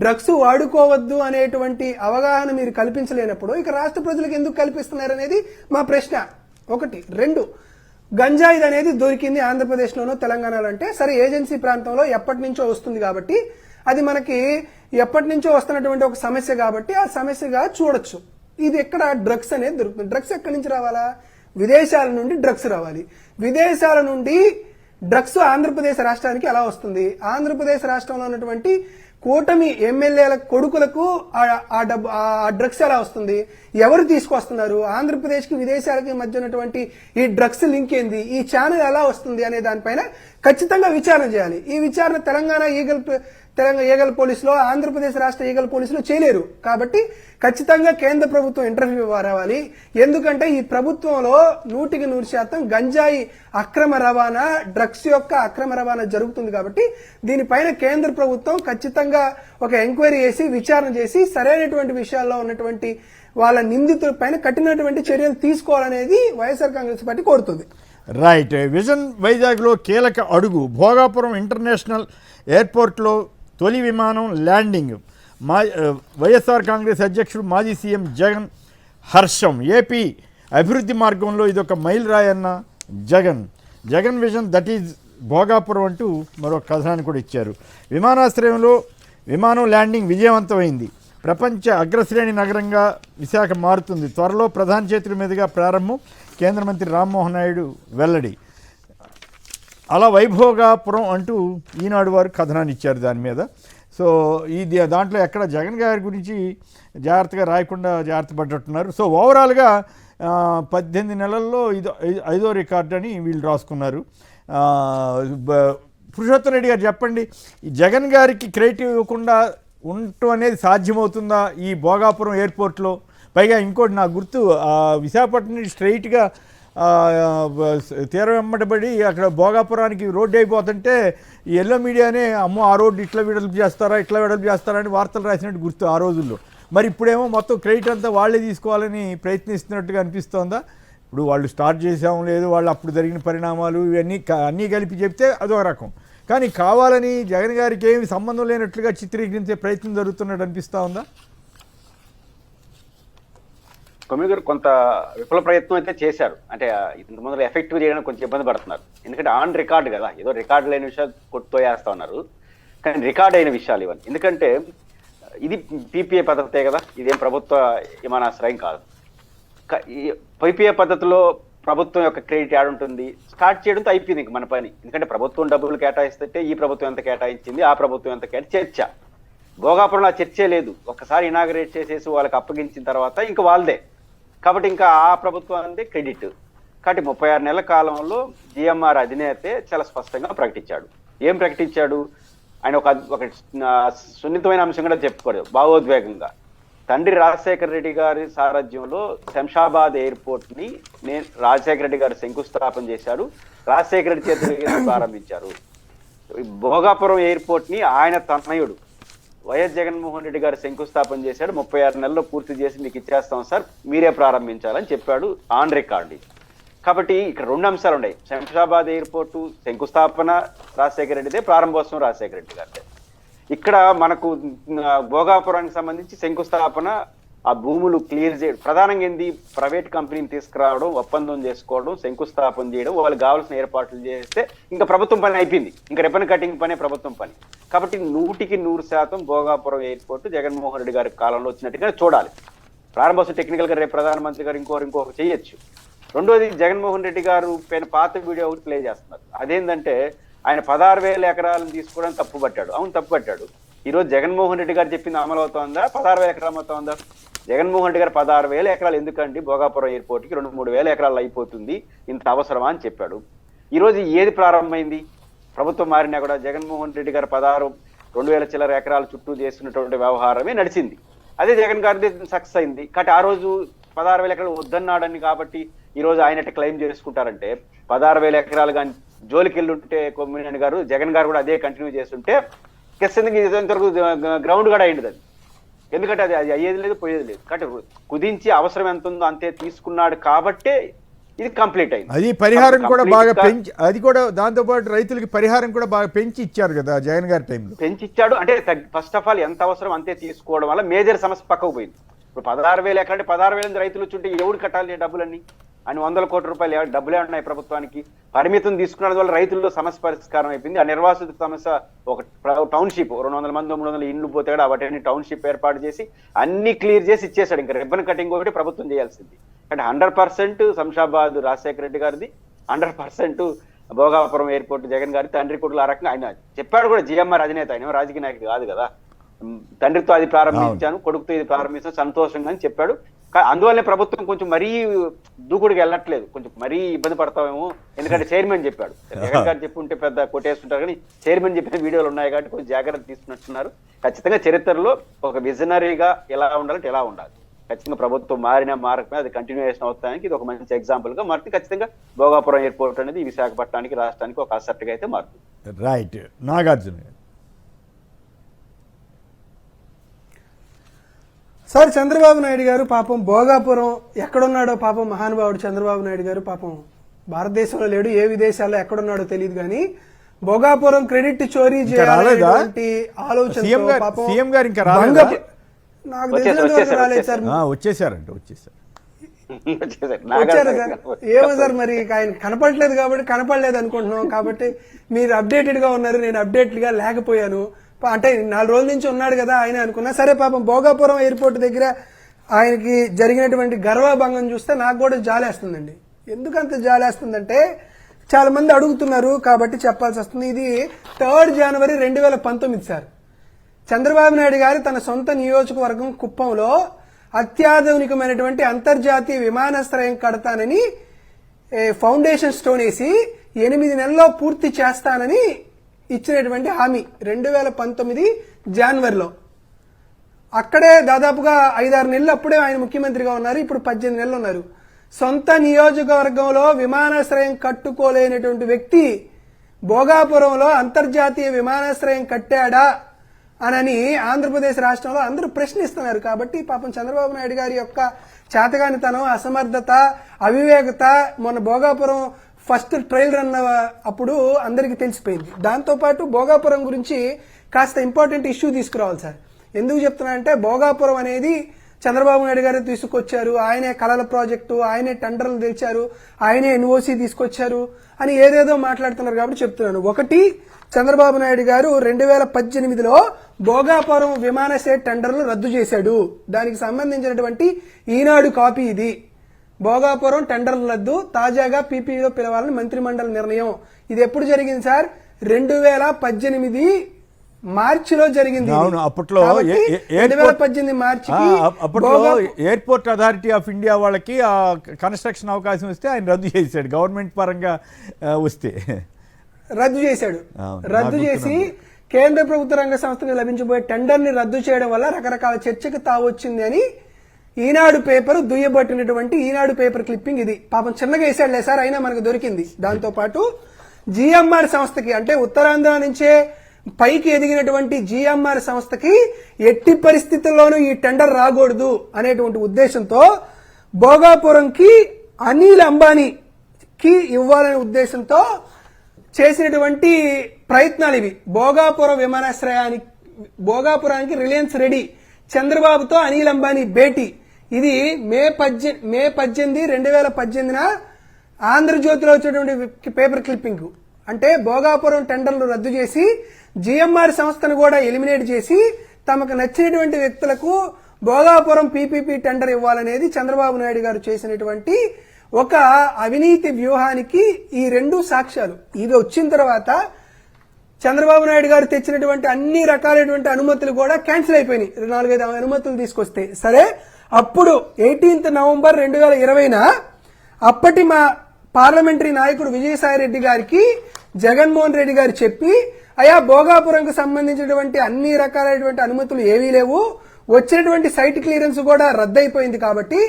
డ్రగ్స్ వాడుకోవద్దు అనేటువంటి అవగాహన మీరు కల్పించలేనప్పుడు ఇక రాష్ట్ర ప్రజలకు ఎందుకు కల్పిస్తున్నారు అనేది మా ప్రశ్న. ఒకటి. రెండు, గంజాయి అనేది దొరికింది ఆంధ్రప్రదేశ్లోనో తెలంగాణలో అంటే సరే, ఏజెన్సీ ప్రాంతంలో ఎప్పటి నుంచో వస్తుంది కాబట్టి అది మనకి ఎప్పటి నుంచో వస్తున్నటువంటి ఒక సమస్య కాబట్టి ఆ సమస్యగా చూడొచ్చు. ఇది ఎక్కడ డ్రగ్స్ అనేది దొరుకుతుంది. డ్రగ్స్ ఎక్కడి నుంచి రావాలా? విదేశాల నుండి డ్రగ్స్ రావాలి. విదేశాల నుండి డ్రగ్స్ ఆంధ్రప్రదేశ్ రాష్ట్రానికి ఎలా వస్తుంది? ఆంధ్రప్రదేశ్ రాష్ట్రంలో ఉన్నటువంటి కూటమి ఎమ్మెల్యేల కొడుకులకు ఆ డ్రగ్స్ ఎలా వస్తుంది? ఎవరు తీసుకొస్తున్నారు? ఆంధ్రప్రదేశ్ కి విదేశాలకి మధ్య ఉన్నటువంటి ఈ డ్రగ్స్ లింక్ ఏంది? ఈ ఛానల్ ఎలా వస్తుంది అనే దానిపైన ఖచ్చితంగా విచారణ చేయాలి. ఈ విచారణ తెలంగాణ ఈగల్ పోలీసులో, ఆంధ్రప్రదేశ్ రాష్ట్ర ఈగల్ పోలీసులో చేయలేరు. కాబట్టి ఖచ్చితంగా కేంద్ర ప్రభుత్వం ఇంటర్వ్యూ రావాలి. ఎందుకంటే ఈ ప్రభుత్వంలో 100% గంజాయి అక్రమ రవాణా, డ్రగ్స్ యొక్క అక్రమ రవాణా జరుగుతుంది. కాబట్టి దీనిపైన కేంద్ర ప్రభుత్వం ఖచ్చితంగా ఒక ఎంక్వైరీ చేసి విచారణ చేసి సరైనటువంటి విషయాల్లో ఉన్నటువంటి వాళ్ళ నిందితుల పైన కఠినటువంటి చర్యలు తీసుకోవాలనేది వైఎస్ఆర్ కాంగ్రెస్ పార్టీ కోరుతుంది. రైట్. విజన్ వైజాగ్లో కీలక అడుగు. భోగాపురం ఇంటర్నేషనల్ ఎయిర్పోర్ట్లో తొలి విమానం ల్యాండింగ్. వైఎస్ఆర్ కాంగ్రెస్ అధ్యక్షుడు మాజీ సీఎం జగన్ హర్షం. ఏపీ అభివృద్ధి మార్గంలో ఇదొక mile Rayanna Jagan vision that is Bhogapuram అంటూ మరో కథనాన్ని కూడా ఇచ్చారు. విమానాశ్రయంలో విమానం ల్యాండింగ్ విజయవంతమైంది. ప్రపంచ అగ్రశ్రేణి నగరంగా విశాఖ మారుతుంది. త్వరలో ప్రధాని చేతుల మీదుగా ప్రారంభం. కేంద్ర మంత్రి రామ్మోహన్ నాయుడు వెల్లడి. అలా వైభోగాపురం అంటూ ఈనాడు వారు కథనాన్ని ఇచ్చారు దాని మీద. సో దాంట్లో ఎక్కడ జగన్ గారి గురించి జాగ్రత్తగా రాయకుండా జాగ్రత్త పడ్డట్టున్నారు. సో ఓవరాల్గా 18 నెలల్లో 5వ రికార్డు అని వీళ్ళు రాసుకున్నారు. పురుషోత్తం రెడ్డి గారు చెప్పండి, ఈ జగన్ గారికి క్రెడిట్ ఇవ్వకుండా ఉండటం అనేది సాధ్యమవుతుందా ఈ భోగాపురం ఎయిర్పోర్ట్లో? పైగా ఇంకోటి నాకు గుర్తు, విశాఖపట్నం నుంచి స్ట్రైట్గా తీరం వెంబడబడి అక్కడ భోగాపురానికి రోడ్డు అయిపోతుంటే ఈ ఎల్లో మీడియానే అమ్మో ఆ రోడ్డు ఇట్లా వెడల్పు చేస్తారా అని వార్తలు రాసినట్టు గుర్తు ఆ రోజుల్లో. మరి ఇప్పుడేమో మొత్తం క్రెడిట్ అంతా వాళ్ళే తీసుకోవాలని ప్రయత్నిస్తున్నట్టుగా అనిపిస్తోందా? ఇప్పుడు వాళ్ళు స్టార్ట్ చేసాము లేదు, వాళ్ళు అప్పుడు జరిగిన పరిణామాలు ఇవన్నీ అన్నీ కలిపి చెప్తే అదొక రకం, కానీ కావాలని జగన్ గారికి ఏమి సంబంధం లేనట్లుగా చిత్రీకరించే ప్రయత్నం జరుగుతున్నట్టు అనిపిస్తూ ఉందా? కొమ్మిడి గారు కొంత విఫల ప్రయత్నం అయితే చేశారు. అంటే ఇంత ముందు ఎఫెక్టివ్ చేయడానికి కొంచెం ఇబ్బంది పడుతున్నారు. ఎందుకంటే ఆన్ రికార్డు కదా, ఏదో రికార్డు లేని విషయాలు కొట్టుతోయేస్తా ఉన్నారు. కానీ రికార్డ్ అయిన విషయాలు ఇవన్నీ. ఎందుకంటే ఇది పీపీఏ పద్ధతే కదా, ఇదేం ప్రభుత్వ విమానాశ్రయం కాదు. పీపీఏ పద్ధతిలో ప్రభుత్వం యొక్క క్రెడిట్ యాడ్ ఉంటుంది. స్టార్ట్ చేయడంతో అయిపోయింది ఇంక మన పని. ఎందుకంటే ప్రభుత్వం డబ్బులు కేటాయిస్తుంటే ఈ ప్రభుత్వం ఎంత కేటాయించింది, ఆ ప్రభుత్వం ఎంత చర్చ. భోగాపురంలో చర్చే లేదు. ఒక్కసారి ఇనాగరేట్ చేసేసి వాళ్ళకి అప్పగించిన తర్వాత ఇంకా వాళ్ళదే. కాబట్టి ఇంకా ఆ ప్రభుత్వానికి క్రెడిట్. కాబట్టి 36 నెలల కాలంలో జిఎంఆర్ అధినేతే చాలా స్పష్టంగా ప్రకటించాడు. ఏం ప్రకటించాడు? ఆయన ఒక సున్నితమైన అంశం కూడా చెప్పుకోడు భావోద్వేగంగా. తండ్రి రాజశేఖర రెడ్డి గారి సారథ్యంలో శంషాబాద్ ఎయిర్పోర్ట్ని రాజశేఖర రెడ్డి గారు శంకుస్థాపన చేశారు, రాజశేఖర రెడ్డి చేతులు ప్రారంభించారు. భోగాపురం ఎయిర్పోర్ట్ని ఆయన తనయుడు వైఎస్ జగన్మోహన్ రెడ్డి గారు శంకుస్థాపన చేశాడు. 36 నెలల్లో పూర్తి చేసి మీకు ఇచ్చేస్తాం సార్, మీరే ప్రారంభించాలని చెప్పాడు ఆన్ రికార్డు. కాబట్టి ఇక్కడ 2 అంశాలు ఉన్నాయి. శంషాబాద్ ఎయిర్పోర్టు శంకుస్థాపన రాజశేఖర రెడ్డిదే, ప్రారంభోత్సవం రాజశేఖర రెడ్డి గారిదే. ఇక్కడ మనకు భోగాపురానికి సంబంధించి శంకుస్థాపన, ఆ భూములు క్లియర్ చేయడం, ప్రధానంగా ఏంది ప్రైవేట్ కంపెనీని తీసుకురావడం, ఒప్పందం చేసుకోవడం, శంకుస్థాపన చేయడం, వాళ్ళకి కావాల్సిన ఏర్పాట్లు చేస్తే ఇంకా ప్రభుత్వం పని అయిపోయింది. ఇంకా రిబన్ కటింగ్ పనే ప్రభుత్వం పని. కాబట్టి 100% భోగాపురం ఎయిర్పోర్ట్ జగన్మోహన్ రెడ్డి గారి కాలంలో వచ్చినట్టుగా చూడాలి. ప్రారంభోత్సవం టెక్నికల్ గా రేపు ప్రధానమంత్రి గారు ఇంకొక చేయొచ్చు. రెండోది, జగన్మోహన్ రెడ్డి గారు పాత వీడియో ఒకటి ప్లే చేస్తున్నారు. అదేంటంటే ఆయన 16,000 ఎకరాలను తీసుకోవడం తప్పు పట్టాడు. అవును, తప్పు పట్టాడు. ఈ రోజు జగన్మోహన్ రెడ్డి గారు చెప్పింది అమలు అవుతోందా? 16,000 ఎకరాలు అవుతోందా? జగన్మోహన్ రెడ్డి గారు 16,000 ఎకరాలు ఎందుకండి భోగాపురం ఎయిర్పోర్ట్ కి 2-3 వేల ఎకరాలు అయిపోతుంది, ఇంత అవసరమా అని చెప్పాడు. ఈ రోజు ఏది ప్రారంభమైంది? ప్రభుత్వం మారినా కూడా జగన్మోహన్ రెడ్డి గారు 2,000 చిల్లర ఎకరాల చుట్టూ చేస్తున్నటువంటి వ్యవహారమే నడిచింది. అదే జగన్ గారిది సక్సెస్ అయింది. కాబట్టి ఆ రోజు 16,000 ఎకరాలు వద్దన్నాడని కాబట్టి ఈ రోజు ఆయన క్లెయిమ్ చేసుకుంటారంటే 16,000 ఎకరాలు కానీ జోలికి వెళ్ళుంటే కొమ్మినేని గారు, జగన్ గారు కూడా అదే కంటిన్యూ చేస్తుంటే ఇంతవరకు గ్రౌండ్ కూడా అయింది అది. ఎందుకంటే అది అయ్యేది లేదు, పోయేది లేదు. కాబట్టి కుదించి అవసరం ఎంత ఉందో అంతే తీసుకున్నాడు కాబట్టే ఇది కంప్లీట్ అయింది. అది పరిహారం కూడా బాగా పెంచి, అది కూడా దాంతోపాటు రైతులకి పరిహారం కూడా బాగా పెంచి ఇచ్చారు కదా జగన్ గారి టైంలో. పెంచి ఇచ్చాడు అంటే ఫస్ట్ ఆఫ్ ఆల్ ఎంత అవసరం అంతే తీసుకోవడం వల్ల మేజర్ సమస్య పక్కకు పోయింది. ఇప్పుడు 16,000 ఎకరంటే 16,000 రైతులు వచ్చుంటే ఎవరు కట్టాలి డబ్బులన్నీ? అని 100 కోట్ల రూపాయలు డబ్బులే ఉన్నాయి ప్రభుత్వానికి. పరిమితం తీసుకున్న వల్ల రైతుల్లో సమస్య పరిష్కారం అయిపోయింది. ఆ నిర్వాసిత సమస్య, ఒక టౌన్షిప్ 200 మంది 300 ఇండ్లు పోతే కూడా వాటిని టౌన్షిప్ ఏర్పాటు చేసి అన్ని క్లియర్ చేసి ఇచ్చేసాడు. ఇంకా రిబ్బన్ కటింగ్ ఒకటి ప్రభుత్వం చేయాల్సింది. అంటే 100% శంషాబాద్ రాజశేఖర రెడ్డి గారిది, 100% భోగాపురం ఎయిర్పోర్ట్ జగన్ గారి తండ్రి కొడుకులు. ఆ రకంగా ఆయన చెప్పాడు కూడా. జిఎంఆర్ అధినేత, ఆయన రాజకీయ నాయకుడు కాదు కదా. తండ్రితో అది ప్రారంభించాను, కొడుకుతో ఇది ప్రారంభించాను, సంతోషంగా అని చెప్పాడు. అందువల్లనే ప్రభుత్వం కొంచెం మరీ దూకుడికి వెళ్ళట్లేదు, కొంచెం మరీ ఇబ్బంది పడతామేమో. ఎందుకంటే చైర్మన్ చెప్పాడు. జగన్ గారు చెప్పుంటే పెద్ద కొట్టేస్తుంటారు, కానీ చైర్మన్ చెప్పిన వీడియోలు ఉన్నాయి కాబట్టి కొంచెం జాగ్రత్త తీసుకున్నట్టున్నారు. ఖచ్చితంగా చరిత్రలో ఒక విజనరీగా ఎలా ఉండాలంటే ఎలా ఉండాలి. ఖచ్చితంగా ప్రభుత్వం మారకమే అది కంటిన్యూయేషన్ అవుతానికి ఇది ఒక మంచి ఎగ్జాంపుల్ గా మారుతుంది. ఖచ్చితంగా భోగాపురం ఎయిర్పోర్ట్ అనేది విశాఖపట్నానికి, రాష్ట్రానికి ఒక అసెట్ గా అయితే మారుతుంది. రైట్. నాగార్జున సార్, చంద్రబాబు నాయుడు గారు పాపం భోగాపురం ఎక్కడున్నాడో పాపం మహానుభావుడు చంద్రబాబు నాయుడు గారు పాపం భారతదేశంలో లేడు, ఏ విదేశాల్లో ఎక్కడున్నాడో తెలియదు, కానీ భోగాపురం క్రెడిట్ చోరీ చేయాలనేటువంటి ఆలోచన పాపం సీఎం గారు ఇంకా రాలేదా? నాకు తెలిసినంత రాలేదు సార్. వచ్చేసారు. వచ్చారా సార్? ఏమో సార్, మరి ఆయన కనపడలేదు కాబట్టి కనపడలేదు అనుకుంటున్నాం. కాబట్టి మీరు అప్డేటెడ్ గా ఉన్నారు, నేను అప్డేటెడ్ గా లేకపోయాను. అంటే 4 రోజుల నుంచి ఉన్నాడు కదా ఆయన అనుకున్నా. సరే, పాపం భోగాపురం ఎయిర్పోర్ట్ దగ్గర ఆయనకి జరిగినటువంటి గర్వభంగం చూస్తే నాకు కూడా జాలేస్తుందండి. ఎందుకంత జాలేస్తుందంటే చాలా మంది అడుగుతున్నారు కాబట్టి చెప్పాల్సి వస్తుంది. ఇది 3 జనవరి 2019 సార్. చంద్రబాబు నాయుడు గారు తన సొంత నియోజకవర్గం కుప్పంలో అత్యాధునికమైనటువంటి అంతర్జాతీయ విమానాశ్రయం కడతానని ఫౌండేషన్ స్టోన్ వేసి 8 నెలల్లో పూర్తి చేస్తానని ఇచ్చినటువంటి హామీ 2019 జనవరిలో. అక్కడే దాదాపుగా 5-6 నెలలు అప్పుడే ఆయన ముఖ్యమంత్రిగా ఉన్నారు. ఇప్పుడు 18 నెలలు ఉన్నారు. సొంత నియోజకవర్గంలో విమానాశ్రయం కట్టుకోలేనటువంటి వ్యక్తి భోగాపురంలో అంతర్జాతీయ విమానాశ్రయం కట్టాడా అని ఆంధ్రప్రదేశ్ రాష్ట్రంలో అందరూ ప్రశ్నిస్తున్నారు. కాబట్టి పాపం చంద్రబాబు నాయుడు గారి యొక్క చేతగానితనం, అసమర్థత, అవివేకత మొన్న భోగాపురం ఫస్ట్ ట్రయల్ రన్ అప్పుడు అందరికీ తెలిసిపోయింది. దాంతోపాటు భోగాపురం గురించి కాస్త ఇంపార్టెంట్ ఇష్యూ తీసుకురావాలి సార్. ఎందుకు చెప్తున్నా అంటే, భోగాపురం అనేది చంద్రబాబు నాయుడు గారు తీసుకొచ్చారు, ఆయనే కలల ప్రాజెక్టు, ఆయనే టెండర్లు తెచ్చారు, ఆయనే ఎన్ఓసి తీసుకొచ్చారు అని ఏదేదో మాట్లాడుతున్నారు కాబట్టి చెప్తున్నాను. ఒకటి, చంద్రబాబు నాయుడు గారు 2018లో భోగాపురం విమానాశ్రయ టెండర్లు రద్దు చేశాడు. దానికి సంబంధించినటువంటి ఈనాడు కాపీ ఇది. భోగాపురం టెండర్ల రద్దు, తాజాగా పీపీలో పిలవాలని మంత్రిమండలి నిర్ణయం. ఇది ఎప్పుడు జరిగింది సార్? 2018 మార్చిలో జరిగింది. అప్పట్లో 2018 మార్చికి అప్పట్లో ఎయిర్పోర్ట్ అథారిటీ ఆఫ్ ఇండియా వాళ్ళకి ఆ కన్స్ట్రక్షన్ అవకాశం వస్తే ఆయన రద్దు చేశాడు. గవర్నమెంట్ పరంగా వస్తే రద్దు చేశాడు. రద్దు చేసి కేంద్ర ప్రభుత్వ రంగ సంస్థకు లభించబోయే టెండర్ ని రద్దు చేయడం వల్ల రకరకాల చర్చకు తావొచ్చింది అని ఈనాడు పేపర్ దుయ్యబట్టినటువంటి ఈనాడు పేపర్ క్లిప్పింగ్ ఇది. పాపం చిన్నగా వేసాడులే సార్, అయినా మనకు దొరికింది. దాంతో పాటు జిఎంఆర్ సంస్థకి, అంటే ఉత్తరాంధ్ర నుంచే పైకి ఎదిగినటువంటి జిఎంఆర్ సంస్థకి ఎట్టి పరిస్థితుల్లోనూ ఈ టెండర్ రాకూడదు అనేటువంటి ఉద్దేశంతో భోగాపురంకి అనిల్ అంబానీకి ఇవ్వాలనే ఉద్దేశంతో చేసినటువంటి ప్రయత్నాలు ఇవి. భోగాపురం భోగాపురానికి రిలయన్స్ రెడీ, చంద్రబాబుతో అనిల్ అంబానీ భేటీ. ఇది మే 18, 2018 ఆంధ్రజ్యోతిలో వచ్చేటువంటి పేపర్ క్లిప్పింగ్. అంటే భోగాపురం టెండర్లు రద్దు చేసి జిఎంఆర్ సంస్థను కూడా ఎలిమినేట్ చేసి తమకు నచ్చినటువంటి వ్యక్తులకు భోగాపురం పీపీపీ టెండర్ ఇవ్వాలనేది చంద్రబాబు నాయుడు గారు చేసినటువంటి ఒక అవినీతి వ్యూహానికి ఈ రెండు సాక్ష్యాలు. ఇది వచ్చిన తర్వాత చంద్రబాబు నాయుడు గారు తెచ్చినటువంటి అన్ని రకాలైనటువంటి అనుమతులు కూడా క్యాన్సిల్ అయిపోయినాయి. 4-5 అనుమతులు తీసుకొస్తే సరే, అప్పుడు 18 నవంబర్ 2020 అప్పటి మా పార్లమెంటరీ నాయకుడు విజయసాయిరెడ్డి గారికి జగన్మోహన్ రెడ్డి గారు చెప్పి, అయా భోగాపురంకు సంబంధించినటువంటి అన్ని రకాలైనటువంటి అనుమతులు ఏవీ లేవు, వచ్చినటువంటి సైట్ క్లియరెన్స్ కూడా రద్దయిపోయింది, కాబట్టి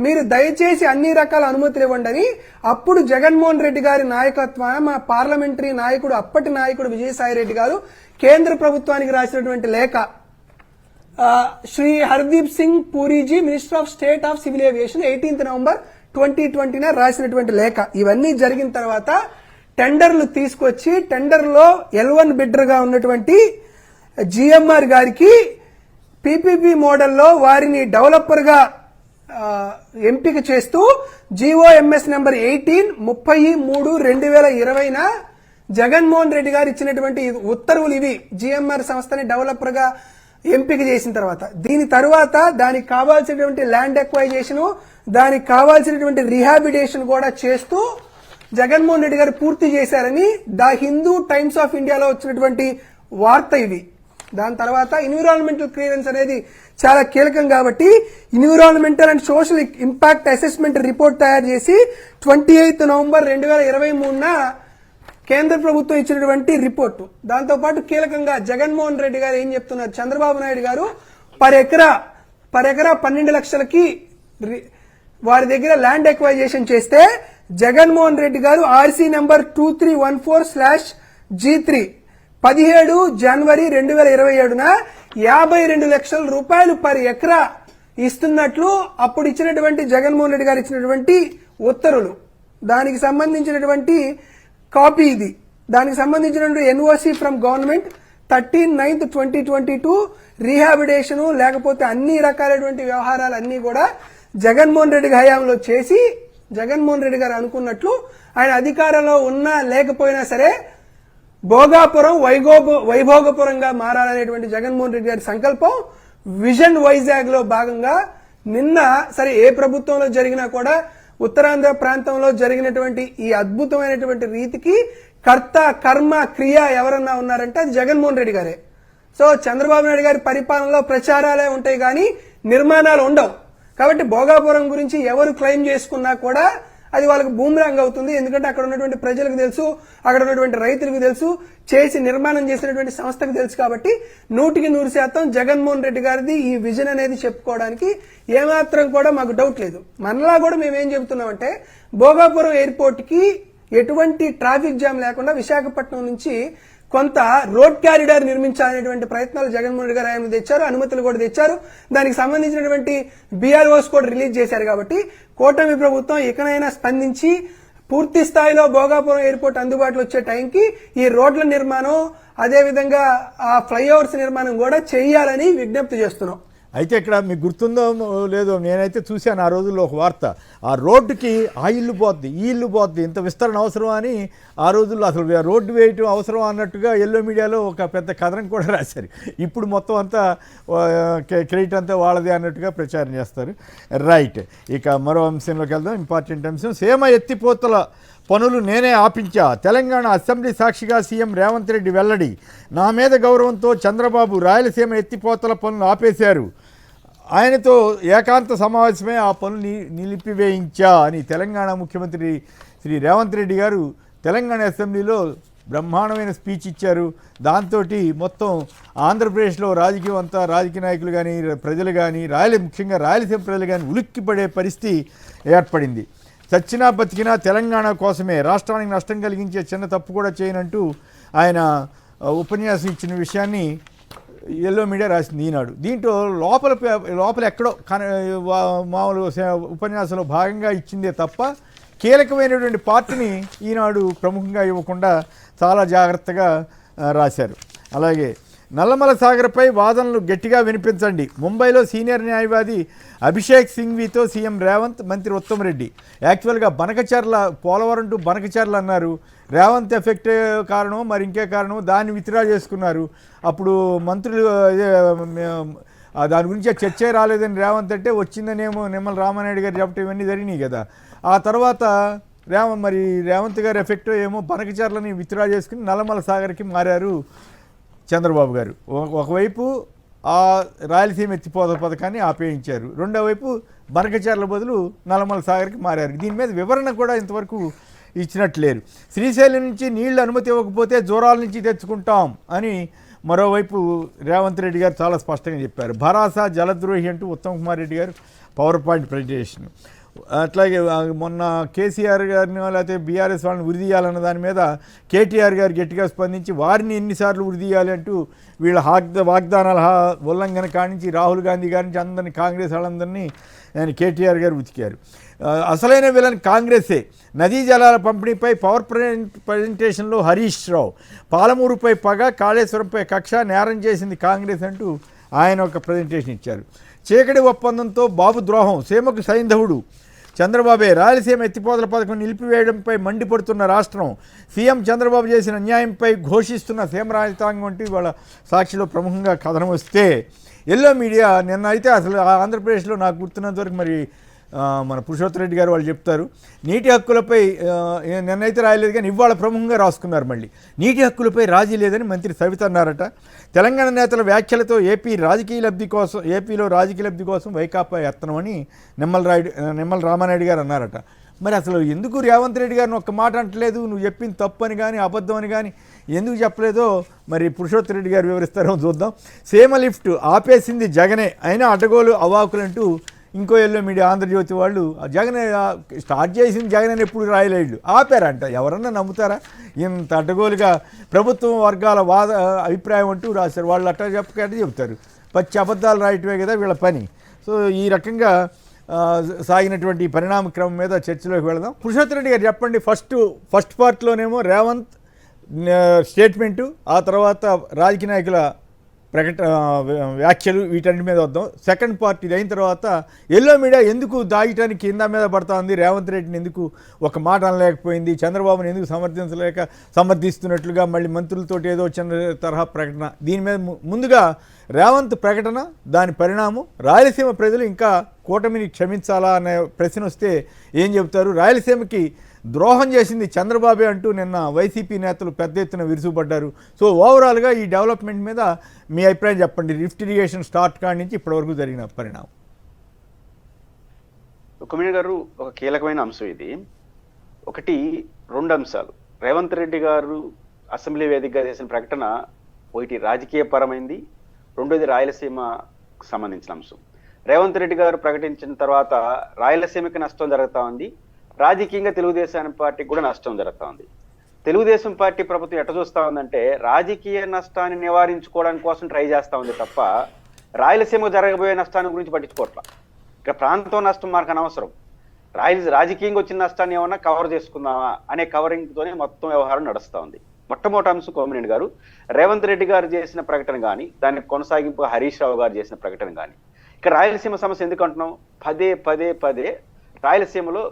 మీరు దయచేసి అన్ని రకాల అనుమతులు ఇవ్వండి అని అప్పుడు జగన్మోహన్ రెడ్డి గారి నాయకత్వాన మా పార్లమెంటరీ నాయకుడు, అప్పటి నాయకుడు విజయసాయిరెడ్డి గారు కేంద్ర ప్రభుత్వానికి రాసినటువంటి లేఖ, Shri Hardeep Singh Puri ji, minister of state of civil aviation, 18 November 2020 రాసినటువంటి లేఖ. ఇవన్నీ జరిగిన తర్వాత టెండర్లు తీసుకొచ్చి టెండర్లో L1 బిడ్డర్ గా ఉన్నటువంటి జిఎంఆర్ గారికి పీపీపీ మోడల్లో వారిని డెవలపర్ గా ఎంపిక చేస్తూ GOMS నెంబర్ 18-33-2020 జగన్మోహన్ రెడ్డి గారు ఇచ్చినటువంటి ఉత్తర్వులు ఇవి. జిఎంఆర్ సంస్థని డెవలపర్ గా ఎంపిక చేసిన తర్వాత దీని తర్వాత దానికి కావాల్సినటువంటి ల్యాండ్ ఎక్వైజేషన్, దానికి కావాల్సినటువంటి రిహాబిటేషన్ కూడా చేస్తూ జగన్మోహన్ రెడ్డి గారు పూర్తి చేశారని ద హిందూ టైమ్స్ ఆఫ్ ఇండియాలో వచ్చినటువంటి వార్త ఇది. దాని తర్వాత ఎన్విరాన్మెంటల్ క్లియరెన్స్ అనేది చాలా కీలకం కాబట్టి environmental and social impact assessment report తయారు చేసి 28 నవంబర్ 2023 కేంద్ర ప్రభుత్వం ఇచ్చినటువంటి రిపోర్టు. దాంతోపాటు కీలకంగా జగన్మోహన్ రెడ్డి గారు ఏం చెప్తున్నారు, చంద్రబాబు నాయుడు గారు పర్ ఎకరా 12 లక్షలకి వారి దగ్గర ల్యాండ్ ఎక్వైజేషన్ చేస్తే జగన్మోహన్ రెడ్డి గారు ఆర్సీ నెంబర్ 2314/G3 17 జనవరి 2027 52 లక్షల రూపాయలు పర్ ఎకరా ఇస్తున్నట్లు అప్పుడు ఇచ్చినటువంటి జగన్మోహన్ రెడ్డి గారు ఇచ్చినటువంటి ఉత్తర్వులు. దానికి సంబంధించినటువంటి కాపీ ఇది. దానికి సంబంధించినటువంటి ఎన్ఓసి ఫ్రమ్ గవర్నమెంట్ 13/9/2022 రీహాబిటేషన్ లేకపోతే అన్ని రకాలైనటువంటి వ్యవహారాలన్నీ కూడా జగన్మోహన్ రెడ్డి హయాంలో చేసి జగన్మోహన్ రెడ్డి గారు అనుకున్నట్లు ఆయన అధికారంలో ఉన్నా లేకపోయినా సరే భోగాపురం వైభోగపురంగా మారాలనేటువంటి జగన్మోహన్ రెడ్డి గారి సంకల్పం విజన్ వైజాగ్ లో భాగంగా నిన్న సరే ఏ ప్రభుత్వంలో జరిగినా కూడా ఉత్తరాంధ్ర ప్రాంతంలో జరిగినటువంటి ఈ అద్భుతమైనటువంటి రీతికి కర్త కర్మ క్రియ ఎవరన్నా ఉన్నారంటే అది జగన్మోహన్ రెడ్డి గారే. సో చంద్రబాబు నాయుడు గారి పరిపాలనలో ప్రచారాలే ఉంటాయి కానీ నిర్మాణాలు ఉండవు. కాబట్టి భోగాపురం గురించి ఎవరు క్లెయిమ్ చేసుకున్నా కూడా అది వాళ్ళకి బూమరాంగ్ అవుతుంది. ఎందుకంటే అక్కడ ఉన్నటువంటి ప్రజలకు తెలుసు, అక్కడ ఉన్నటువంటి రైతులకు తెలుసు, చేసి నిర్మాణం చేసినటువంటి సంస్థకు తెలుసు. కాబట్టి 100% జగన్మోహన్ రెడ్డి గారిది ఈ విజన్ అనేది చెప్పుకోవడానికి ఏమాత్రం కూడా మాకు డౌట్ లేదు. మనలా కూడా మేమేం చెబుతున్నామంటే భోగాపురం ఎయిర్పోర్ట్ కి ఎటువంటి ట్రాఫిక్ జామ్ లేకుండా విశాఖపట్నం నుంచి కొంత రోడ్ క్యారిడార్ నిర్మించాలనేటువంటి ప్రయత్నాలు జగన్మోహన్ రెడ్డి గారు ఆయన తెచ్చారు, అనుమతులు కూడా తెచ్చారు. దానికి సంబంధించినటువంటి BROs కూడా రిలీజ్ చేశారు. కాబట్టి కూటమి ప్రభుత్వం ఇకనైనా స్పందించి పూర్తి స్థాయిలో భోగాపురం ఎయిర్పోర్ట్ అందుబాటులో వచ్చే టైంకి ఈ రోడ్ల నిర్మాణం అదేవిధంగా ఆ ఫ్లైఓవర్స్ నిర్మాణం కూడా చేయాలని విజ్ఞప్తి చేస్తున్నాం. అయితే ఇక్కడ మీకు గుర్తుందో లేదో, నేనైతే చూశాను ఆ రోజుల్లో ఒక వార్త, ఆ రోడ్డుకి ఆ ఇల్లు పోద్ది ఈ ఇల్లు పోద్ది, ఇంత విస్తరణ అవసరం అని ఆ రోజుల్లో అసలు రోడ్డు వేయటం అవసరం అన్నట్టుగా ఎల్లో మీడియాలో ఒక పెద్ద కథనం కూడా రాశారు. ఇప్పుడు మొత్తం అంతా క్రెడిట్ అంతా వాళ్ళదే అన్నట్టుగా ప్రచారం చేస్తారు. రైట్, ఇక మరో అంశంలోకి వెళ్దాం. ఇంపార్టెంట్ అంశం, సీమ ఎత్తిపోతల పనులు నేనే ఆపించా, తెలంగాణ అసెంబ్లీ సాక్షిగా సీఎం రేవంత్ రెడ్డి వెల్లడి. నా మీద గౌరవంతో చంద్రబాబు రాయలసీమ ఎత్తిపోతల పనులు ఆపేశారు, ఆయనతో ఏకాంత సమావేశమే ఆ పనులు నిలిపివేయించా అని తెలంగాణ ముఖ్యమంత్రి శ్రీ రేవంత్ రెడ్డి గారు తెలంగాణ అసెంబ్లీలో బ్రహ్మాండమైన స్పీచ్ ఇచ్చారు. దాంతో మొత్తం ఆంధ్రప్రదేశ్లో రాజకీయం అంతా, రాజకీయ నాయకులు కానీ ప్రజలు కానీ ముఖ్యంగా రాయలసీమ ప్రజలు కానీ ఉలిక్కిపడే పరిస్థితి ఏర్పడింది. చచ్చినా బతికినా తెలంగాణ కోసమే, రాష్ట్రానికి నష్టం కలిగించే చిన్న తప్పు కూడా చేయనంటూ ఆయన ఉపన్యాసం ఇచ్చిన విషయాన్ని ఎల్లో మీడియా రాసింది ఈనాడు. దీంట్లో లోపల ఎక్కడో మామూలు ఉపన్యాసంలో భాగంగా ఇచ్చిందే తప్ప కీలకమైనటువంటి పార్టీని ఈనాడు ప్రముఖంగా ఇవ్వకుండా చాలా జాగ్రత్తగా రాశారు. అలాగే నల్లమల సాగర్పై వాదనలు గట్టిగా వినిపించండి. ముంబైలో సీనియర్ న్యాయవాది అభిషేక్ సింఘ్వీతో సీఎం రేవంత్, మంత్రి ఉత్తమ్ రెడ్డి. యాక్చువల్గా బనకచర్ల, పోలవరం టు బనకచర్ల అన్నారు. రేవంత్ ఎఫెక్ట్ కారణం, మరి ఇంకే కారణం, దాన్ని విత్డ్రా చేసుకున్నారు. అప్పుడు మంత్రులు దాని గురించి చర్చే రాలేదని రేవంత్ అంటే వచ్చిందనేమో నిమ్మల రామానాయుడు గారు చెప్పడం ఇవన్నీ జరిగినాయి కదా. ఆ తర్వాత రేవంత్ గారి ఎఫెక్ట్ ఏమో బనకచర్లని విత్డ్రా చేసుకుని నల్లమల సాగర్కి మారారు చంద్రబాబు గారు. ఒకవైపు ఆ రాయలసీమ ఎత్తిపోతల పథకాన్ని ఆపేయించారు, రెండో వైపు బనకచర్ల బదులు నల్లమల సాగర్కి మారారు. దీని మీద వివరణ కూడా ఇంతవరకు ఇచ్చినట్లేరు. శ్రీశైలం నుంచి నీళ్లు అనుమతి ఇవ్వకపోతే జోరాల నుంచి తెచ్చుకుంటాం అని మరోవైపు రేవంత్ రెడ్డి గారు చాలా స్పష్టంగా చెప్పారు. భరాసా జలద్రోహి అంటూ ఉత్తమ్ కుమార్ రెడ్డి గారు పవర్ పాయింట్ ప్రజెంటేషన్. అట్లాగే మొన్న కేసీఆర్ గారిని లేకపోతే బీఆర్ఎస్ వాళ్ళని ఉరిదీయాలన్న దాని మీద కేటీఆర్ గారు గట్టిగా స్పందించి వారిని ఎన్నిసార్లు ఉరిదీయాలి అంటూ వీళ్ళ వాగ్దానాల ఉల్లంఘన కానించి రాహుల్ గాంధీ గారి నుంచి అందరినీ, కాంగ్రెస్ వాళ్ళందరినీ కేటీఆర్ గారు ఉతికారు. అసలైన విలన్ కాంగ్రెసే. నదీ జలాల పంపిణీపై పవర్ ప్రజెంటేషన్లో హరీష్ రావు. పాలమూరుపై పగ, కాళేశ్వరంపై కక్ష, నేరం చేసింది కాంగ్రెస్ అంటూ ఆయన ఒక ప్రజెంటేషన్ ఇచ్చారు. చీకటి ఒప్పందంతో బాబు ద్రోహం, సీమకు సైంధవుడు చంద్రబాబే. రాయలసీమ ఎత్తిపోతల పథకం నిలిపివేయడంపై మండిపడుతున్న రాష్ట్రం, సీఎం చంద్రబాబు చేసిన అన్యాయంపై ఘోషిస్తున్న సీమ రైతాంగం వంటి వాళ్ళ సాక్షిలో ప్రముఖంగా కథనం వస్తే, ఎల్లో మీడియా నిన్న అయితే అసలు ఆంధ్రప్రదేశ్లో నాకు గుర్తున్నంత వరకు మరి మన పురుషోత్తమ రెడ్డి గారు వాళ్ళు చెప్తారు, నీటి హక్కులపై నిన్నైతే రాయలేదు కానీ ఇవాళ ప్రముఖంగా రాసుకున్నారు. మళ్ళీ నీటి హక్కులపై రాజీ లేదని మంత్రి సవిత అన్నారట. తెలంగాణ నేతల వ్యాఖ్యలతో ఏపీలో రాజకీయ లబ్ధి కోసం వైకాపా యత్నమని నిమ్మల రామానాయుడు గారు అన్నారట. మరి అసలు ఎందుకు రేవంత్ రెడ్డి గారిని ఒక్క మాట అంటలేదు, నువ్వు చెప్పింది తప్పు అని కానీ అబద్ధం అని కానీ ఎందుకు చెప్పలేదో మరి పురుషోత్తమ రెడ్డి గారు వివరిస్తారో చూద్దాం. సీమ లిఫ్ట్ ఆపేసింది జగనే, అయినా అడ్డగోలు అవాకులంటూ ఇంకో ఎల్లో మీడియా ఆంధ్రజ్యోతి వాళ్ళు జగన్ స్టార్ట్ చేసింది జగన్ అని ఎప్పుడు రాయలేడు, ఆపారంట. ఎవరన్నా నమ్ముతారా? ఇంత అడ్డగోలుగా ప్రభుత్వం వర్గాల అభిప్రాయం అంటూ రాశారు. వాళ్ళు అట్లా చెప్పకంటే చెప్తారు, పచ్చి అబద్ధాలు రాయటమే కదా వీళ్ళ పని. సో ఈ రకంగా సాగినటువంటి పరిణామ క్రమం మీద చర్చలోకి వెళదాం. పురుషోత్తమ రెడ్డి గారు చెప్పండి. ఫస్ట్ పార్ట్లోనేమో రేవంత్ స్టేట్మెంటు, ఆ తర్వాత రాజకీయ నాయకుల వ్యాఖ్యలు, వీటన్నిటి మీద వద్దాం. సెకండ్ పార్ట్ ఇది అయిన తర్వాత ఎల్లో మీడియా ఎందుకు దాగటానికి కింద మీద పడతా ఉంది, రేవంత్ రెడ్డిని ఎందుకు ఒక మాట అనలేకపోయింది, చంద్రబాబుని ఎందుకు సమర్థిస్తున్నట్లుగా మళ్ళీ మంత్రులతోటి ఏదో చిన్న తరహా ప్రకటన. దీని మీద ముందుగా రేవంత్ ప్రకటన, దాని పరిణామం, రాయలసీమ ప్రజలు ఇంకా కూటమిని క్షమించాలా అనే ప్రశ్న వస్తే ఏం చెబుతారు? రాయలసీమకి ద్రోహం చేసింది చంద్రబాబే అంటూ నిన్న వైసీపీ నేతలు పెద్ద ఎత్తున విరుచుపడ్డారు. సో ఓవరాల్గా ఈ డెవలప్మెంట్ మీద మీ అభిప్రాయం చెప్పండి. లిఫ్ట్ ఇరిగేషన్ స్టార్ట్ కాడి నుంచి ఇప్పటివరకు జరిగిన పరిణామం. కుమిడి గారు, ఒక కీలకమైన అంశం ఇది. ఒకటి, రెండు అంశాలు. రేవంత్ రెడ్డి గారు అసెంబ్లీ వేదికగా చేసిన ప్రకటన ఒకటి రాజకీయ పరమైంది, రెండోది రాయలసీమకు సంబంధించిన అంశం. రేవంత్ రెడ్డి గారు ప్రకటించిన తర్వాత రాయలసీమకి నష్టం జరుగుతూ ఉంది, రాజకీయంగా తెలుగుదేశం పార్టీకి కూడా నష్టం జరుగుతూ ఉంది. తెలుగుదేశం పార్టీ ప్రభుత్వం ఎట్ట చూస్తూ ఉందంటే రాజకీయ నష్టాన్ని నివారించుకోవడానికి కోసం ట్రై చేస్తూ ఉంది తప్ప రాయలసీమకు జరగబోయే నష్టాన్ని గురించి పట్టించుకోవట్లా. ఇక్కడ ప్రాంతం నష్టం మనకు అనవసరం, రాజకీయంగా వచ్చిన నష్టాన్ని ఏమన్నా కవర్ చేసుకుందామా అనే కవరింగ్తోనే మొత్తం వ్యవహారం నడుస్తూ ఉంది. మొట్టమొదటి అంశం కోమిరెడ్డి గారు, రేవంత్ రెడ్డి గారు చేసిన ప్రకటన కానీ, దానికి కొనసాగింపు హరీష్ రావు గారు చేసిన ప్రకటన కానీ, ఇక్కడ రాయలసీమ సమస్య ఎందుకు అంటున్నాం? పదే రాయలసీమలో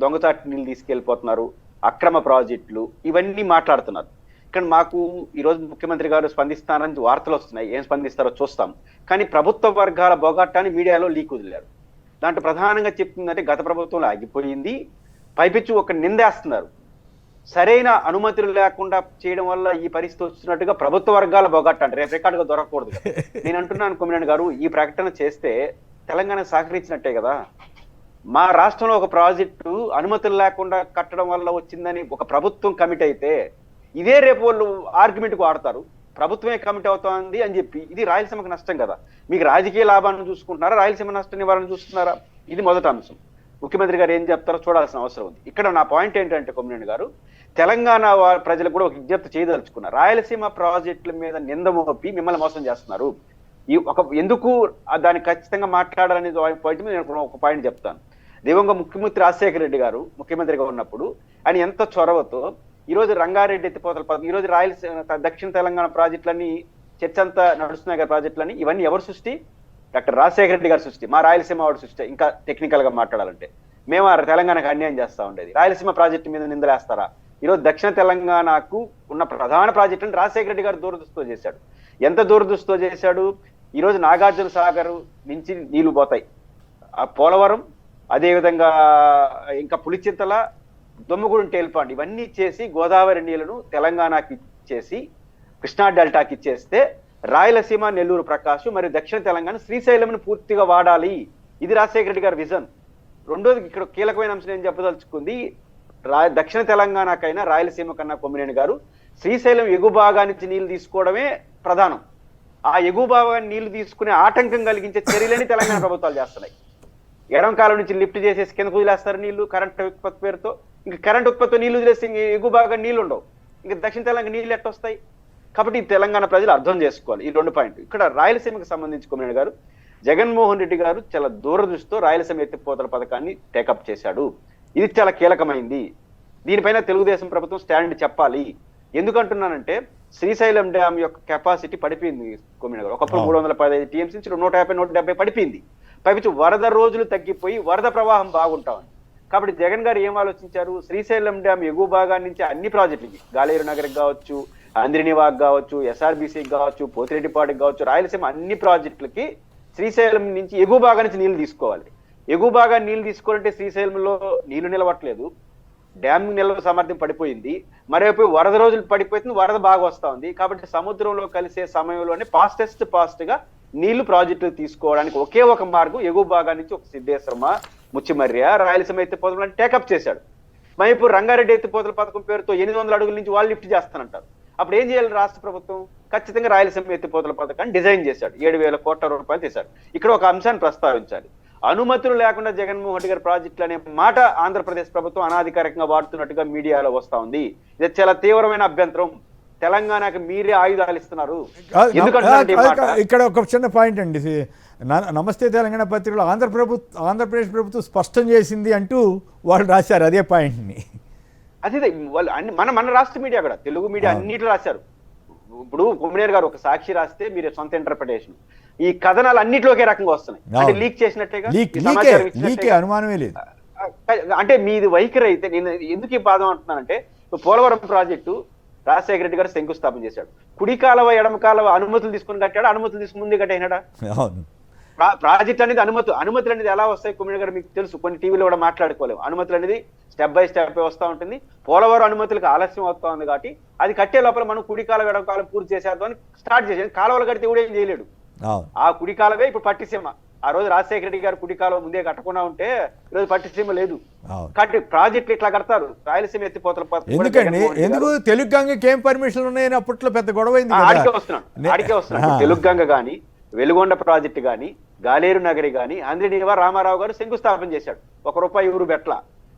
దొంగచాటు నీళ్ళు తీసుకెళ్ళిపోతున్నారు, అక్రమ ప్రాజెక్టులు, ఇవన్నీ మాట్లాడుతున్నారు. ఇక్కడ మాకు ఈరోజు ముఖ్యమంత్రి గారు స్పందిస్తారని వార్తలు వస్తున్నాయి, ఏం స్పందిస్తారో చూస్తాం. కానీ ప్రభుత్వ వర్గాల బొగట్టాన్ని మీడియాలో లీక్ వదిలారు. దాంట్లో ప్రధానంగా చెప్తుందంటే గత ప్రభుత్వంలో ఆగిపోయింది, పైపిచ్చి ఒక నిందేస్తున్నారు. సరైన అనుమతులు లేకుండా చేయడం వల్ల ఈ పరిస్థితి వస్తున్నట్టుగా ప్రభుత్వ వర్గాల బొగట్ట అంటే రేపు రికార్డుగా దొరకకూడదు. నేను అంటున్నాను కుమిరెడ్డి గారు, ఈ ప్రకటన చేస్తే తెలంగాణ సహకరించినట్టే కదా. మా రాష్ట్రంలో ఒక ప్రాజెక్టు అనుమతులు లేకుండా కట్టడం వల్ల వచ్చిందని ఒక ప్రభుత్వం కమిట్ అయితే ఇదే రేపు వాళ్ళు ఆర్గ్యుమెంట్కి వాడతారు, ప్రభుత్వమే కమిట్ అవుతోంది అని చెప్పి. ఇది రాయలసీమకు నష్టం కదా. మీకు రాజకీయ లాభాలను చూసుకుంటున్నారా, రాయలసీమ నష్ట నివారణ చూస్తున్నారా? ఇది మొదటి అంశం. ముఖ్యమంత్రి గారు ఏం చెప్తారో చూడాల్సిన అవసరం ఉంది. ఇక్కడ నా పాయింట్ ఏంటంటే కొమ్మినేని గారు, తెలంగాణ ప్రజలకు కూడా ఒక విజ్ఞప్తి చేయదలుచుకున్నారు. రాయలసీమ ప్రాజెక్టుల మీద నింద మోపి మిమ్మల్ని మోసం చేస్తున్నారు. ఈ ఎందుకు దాన్ని ఖచ్చితంగా మాట్లాడాలనే పాయింట్ మీద నేను ఒక పాయింట్ చెప్తాను. దివంగత ముఖ్యమంత్రి రాజశేఖర రెడ్డి గారు ముఖ్యమంత్రిగా ఉన్నప్పుడు ఆయన ఎంత చొరవతో ఈరోజు రంగారెడ్డి ఎత్తిపోతల ఈరోజు రాయలసీమ దక్షిణ తెలంగాణ ప్రాజెక్టులన్నీ చర్చ అంతా నడుస్తున్నాయి కదా ప్రాజెక్టులని, ఇవన్నీ ఎవరు సృష్టి? డాక్టర్ రాజశేఖర రెడ్డి గారి సృష్టి, మా రాయలసీమ వాడు సృష్టి. ఇంకా టెక్నికల్ గా మాట్లాడాలంటే మేము తెలంగాణకు అన్యాయం చేస్తా ఉండేది. రాయలసీమ ప్రాజెక్టు మీద నిందలేస్తారా? ఈరోజు దక్షిణ తెలంగాణకు ఉన్న ప్రధాన ప్రాజెక్టుని రాజశేఖర రెడ్డి గారు దూరదృష్టితో చేశాడు. ఎంత దూరదృష్టితో చేశాడు? ఈరోజు నాగార్జున సాగర్ నుంచి నీళ్లు పోతాయి, ఆ పోలవరం, అదేవిధంగా ఇంకా పులిచింతల, దొమ్మగూడెం టేల్పాండ్, ఇవన్నీ ఇచ్చేసి గోదావరి నీళ్లను తెలంగాణకి ఇచ్చేసి కృష్ణా డెల్టాకి ఇచ్చేస్తే రాయలసీమ, నెల్లూరు, ప్రకాశం మరియు దక్షిణ తెలంగాణ శ్రీశైలంను పూర్తిగా వాడాలి. ఇది రాజశేఖర రెడ్డి గారి విజన్. రెండోది ఇక్కడ కీలకమైన అంశం నేను చెప్పదలుచుకుంది, దక్షిణ తెలంగాణకైనా రాయలసీమ కన్నా కొమ్మినేని గారు శ్రీశైలం ఎగువ భాగానికి నీళ్లు తీసుకోవడమే ప్రధానం. ఆ ఎగువ భాగాన్ని నీళ్లు తీసుకునే ఆటంకం కలిగించే చర్యలని తెలంగాణ ప్రభుత్వాలు చేస్తున్నాయి. ఎడం కాలం నుంచి లిఫ్ట్ చేసేసి కిందకు వదిలేస్తారు నీళ్లు కరెంట్ ఉత్పత్తి పేరుతో. ఇంకా కరెంట్ ఉత్పత్తితో నీళ్లు వదిలేస్తే ఎగువ భాగం నీళ్లు ఉండవు, ఇంకా దక్షిణ తెలంగాణ నీళ్లు ఎట్టొస్తాయి? కాబట్టి తెలంగాణ ప్రజలు అర్థం చేసుకోవాలి ఈ 2 పాయింట్లు. ఇక్కడ రాయలసీమకు సంబంధించి కొమ్మినేని గారు, జగన్మోహన్ రెడ్డి గారు చాలా దూరదృష్టితో రాయలసీమ ఎత్తిపోతల పథకాన్ని టేకప్ చేశాడు. ఇది చాలా కీలకమైంది. దీనిపైన తెలుగుదేశం ప్రభుత్వం స్టాండ్ చెప్పాలి. ఎందుకంటున్నానంటే శ్రీశైలం డ్యామ్ యొక్క కెపాసిటీ పడిపోయింది కొమ్మినేని గారు. ఒకప్పుడు 315 టీఎంసీ నుంచి 150, 170 పడిపోయింది. పైపించి వరద రోజులు తగ్గిపోయి వరద ప్రవాహం బాగుంటామని. కాబట్టి జగన్ గారు ఏం ఆలోచించారు? శ్రీశైలం డ్యామ్ ఎగువ భాగాన్ని నుంచి అన్ని ప్రాజెక్టులకి, గాలేరు నగర్కి కావచ్చు, అంద్రినివాగ్ కావచ్చు, ఎస్ఆర్బీసీకి కావచ్చు, పోతిరెడ్డిపాటికి కావచ్చు, రాయలసీమ అన్ని ప్రాజెక్టులకి శ్రీశైలం నుంచి ఎగువ భాగం నుంచి నీళ్లు తీసుకోవాలి. ఎగువ భాగాన్ని నీళ్లు తీసుకోవాలంటే శ్రీశైలంలో నీళ్లు నిలవట్లేదు, డ్యామ్ నిల్వ సామర్థ్యం పడిపోయింది, మరోవైపు వరద రోజులు పడిపోతుంది, వరద బాగా వస్తా ఉంది. కాబట్టి సముద్రంలో కలిసే సమయంలోనే ఫాస్ట్ గా నీళ్లు ప్రాజెక్టులు తీసుకోవడానికి ఒకే ఒక మార్గం ఎగువ భాగాన్ని నుంచి ఒక సిద్ధేశ్వరమ, ముచ్చిమర్య, రాయలసీమ ఎత్తిపోతలను టేకప్ చేశాడు. మైపు రంగారెడ్డి ఎత్తిపోతల పథకం పేరుతో 800 అడుగుల నుంచి వాళ్ళు లిఫ్ట్ చేస్తానంటారు. అప్పుడు ఏం చేయాలి రాష్ట్ర ప్రభుత్వం? ఖచ్చితంగా రాయలసీమ ఎత్తిపోతల పథకాన్ని డిజైన్ చేశాడు, 7,000 కోట్ల రూపాయలు చేశాడు. ఇక్కడ ఒక అంశాన్ని ప్రస్తావించాలి. అనుమతులు లేకుండా జగన్మోహన్ రెడ్డి గారి ప్రాజెక్టులు అనే మాట ఆంధ్రప్రదేశ్ ప్రభుత్వం అనాధికారికంగా వాడుతున్నట్టుగా మీడియాలో వస్తా ఉంది. ఇది చాలా తీవ్రమైన అభ్యంతరం. తెలంగాణకి మీరే ఆయుధాలు ఇస్తున్నారు. ఇక్కడ ఒక చిన్న పాయింట్ అండి, నమస్తే తెలంగాణ పత్రికలో ఆంధ్రప్రదేశ్ ప్రభుత్వం స్పష్టం చేసింది అంటూ వాళ్ళు రాశారు అదే పాయింట్ని. అదే వాళ్ళు మన రాష్ట్ర మీడియా కూడా, తెలుగు మీడియా అన్నిట్లో రాశారు. ఇప్పుడు కొమ్మినేని గారు ఒక సాక్షి రాస్తే మీరు సొంత ఇంటర్ప్రిటేషన్, ఈ కథనాలు అన్నిటిలోకే రకంగా వస్తున్నాయి. అంటే లీక్ చేసినట్టుగా అనుమానమే లేదు. అంటే మీది వైఖరి అయితే నేను ఎందుకు ఈ బాధం అంటున్నానంటే, పోలవరం ప్రాజెక్టు రాజశేఖర రెడ్డి గారు శంకుస్థాపన చేశాడు. కుడి కాలువ, ఎడమ కాలువ అనుమతులు తీసుకుని కట్టాడు, అనుమతులు తీసుకుని ముందే కట్టయినాడా? ప్రాజెక్ట్ అనేది అనుమతులు అనేది ఎలా వస్తాయి కొమ్మినేని గారు మీకు తెలుసు, కొన్ని టీవీలో కూడా మాట్లాడుకోలేము. అనుమతులు అనేది స్టెప్ బై స్టెప్ వస్తూ ఉంటుంది. పోలవరం అనుమతులకు ఆలస్యం వస్తూ ఉంది కాబట్టి అది కట్టే లోపల మనం కుడి కాలం, ఎడమ కాలం పూర్తి చేసేద్దాం అని స్టార్ట్ చేసేది. కాలువలు కడితే కూడా ఏం చేయలేడు. ఆ కుడి కాలవే ఇప్పుడు పట్టిసీమ. ఆ రోజు రాజశేఖర రెడ్డి గారు కుడి కాలువ ముందే కట్టకుండా ఉంటే ఈరోజు పట్టిసీమ లేదు. కాబట్టి ప్రాజెక్టులు ఇట్లా కడతారు. రాయలసీమ ఎత్తిపోతల ఎందుకు తెలుగు గంగకి ఏం పర్మిషన్ ఉన్నాయని అప్పట్లో పెద్ద గొడవ అయింది. ఆడికే వస్తున్నాడు. తెలుగు గంగ గాని, వెలుగొండ ప్రాజెక్టు గాని, గాలేరు నగరి గాని అంద్రినివా రామారావు గారు శంకుస్థాపన చేశాడు. ₹1 ఎవరు బెట్ల.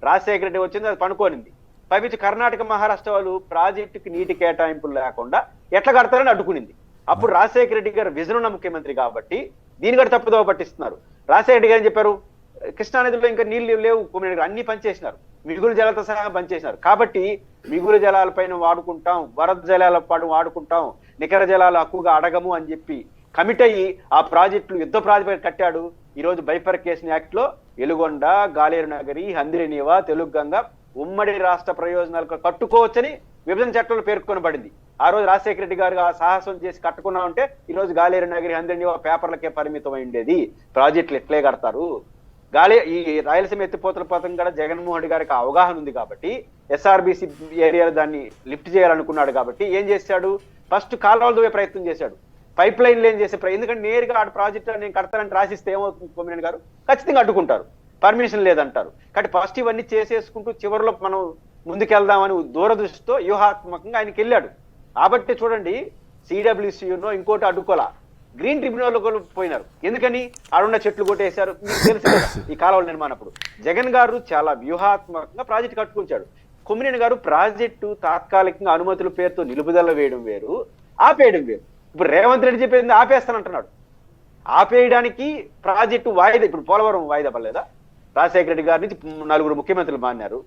రాజశేఖర రెడ్డి వచ్చింది, అది పనుకోనింది. పైపించి కర్ణాటక, మహారాష్ట్ర వాళ్ళు ప్రాజెక్టుకి నీటి కేటాయింపులు లేకుండా ఎట్లా కడతారని అడ్డుకునింది. అప్పుడు రాజశేఖర రెడ్డి గారు విజన్ ఉన్న ముఖ్యమంత్రి కాబట్టి దీని కూడా తప్పుదోవ పట్టిస్తున్నారు. రాజశేఖర రెడ్డి గారు ఏం చెప్పారు? కృష్ణానదిలో ఇంకా నీళ్లు లేవు, కొమ్మినేని గారు అన్ని పనిచేసినారు, మిగులు జలాలతో సహా పనిచేసినారు. కాబట్టి మిగులు జలాలపైన వాడుకుంటాం, వరద జలాల పైన వాడుకుంటాం, నికర జలాలు హక్కుగా అడగము అని చెప్పి కమిట్ అయ్యి ఆ ప్రాజెక్టులు యుద్ధ ప్రాతిపదికన కట్టాడు. ఈరోజు బైఫర్కేషన్ యాక్ట్ లో వెలుగొండ, గాలేరు నగరి, హంద్రినీవా, తెలుగు గంగ ఉమ్మడి రాష్ట్ర ప్రయోజనాలకు కట్టుకోవచ్చని విభజన చట్టంలో పేర్కొనబడింది. ఆ రోజు రాజశేఖర రెడ్డి గారు ఆ సాహసం చేసి కట్టుకున్నా ఉంటే ఈ రోజు గాలేరు నగరి, హంద్రినీవా పేపర్లకే పరిమితం అయిండేది. ప్రాజెక్టులు ఎట్లే కడతారు? ఈ రాయలసీమ ఎత్తిపోతల పథకం కూడా జగన్మోహన్ రెడ్డి గారికి అవగాహన ఉంది కాబట్టి, ఎస్ఆర్బీసీ ఏరియాలో దాన్ని లిఫ్ట్ చేయాలనుకున్నాడు కాబట్టి ఏం చేశాడు? ఫస్ట్ కాలువలు దువ్వే ప్రయత్నం చేశాడు, పైప్ లైన్లు ఏం చేసే ఎందుకంటే నేరుగా ఆ ప్రాజెక్టు నేను కడతానని రాసిస్తే ఏమవుతుంది కొమ్మినేని గారు? ఖచ్చితంగా అడ్డుకుంటారు, పర్మిషన్ లేదంటారు. కాబట్టి ఫస్ట్ ఇవన్నీ చేసేసుకుంటూ చివరిలో మనం ముందుకెళ్దామని దూరదృష్టితో వ్యూహాత్మకంగా ఆయనకి వెళ్ళాడు. కాబట్టి చూడండి, సిడబ్ల్యూసీనో ఇంకోటి అడ్డుకోలా, గ్రీన్ ట్రిబ్యునల్ పోయినారు. ఎందుకని? ఆడున్న చెట్లు కొట్టేశారు. మీకు తెలుసు కదా ఈ కాలువల నిర్మాణప్పుడు. జగన్ గారు చాలా వ్యూహాత్మకంగా ప్రాజెక్టు కట్టుకుంటాడు. కొమ్మినేని గారు ప్రాజెక్టు తాత్కాలికంగా అనుమతుల పేరుతో నిలుపుదల వేయడం వేరు, ఆపేయడం వేరు. ఇప్పుడు రేవంత్ రెడ్డి చెప్పింది ఆపేస్తానంటున్నాడు. ఆపేయడానికి ప్రాజెక్టు వాయిదా, ఇప్పుడు పోలవరం వాయిదా పడలేదా? రాజశేఖర రెడ్డి గారి నుంచి 4 ముఖ్యమంత్రులు మారినారు.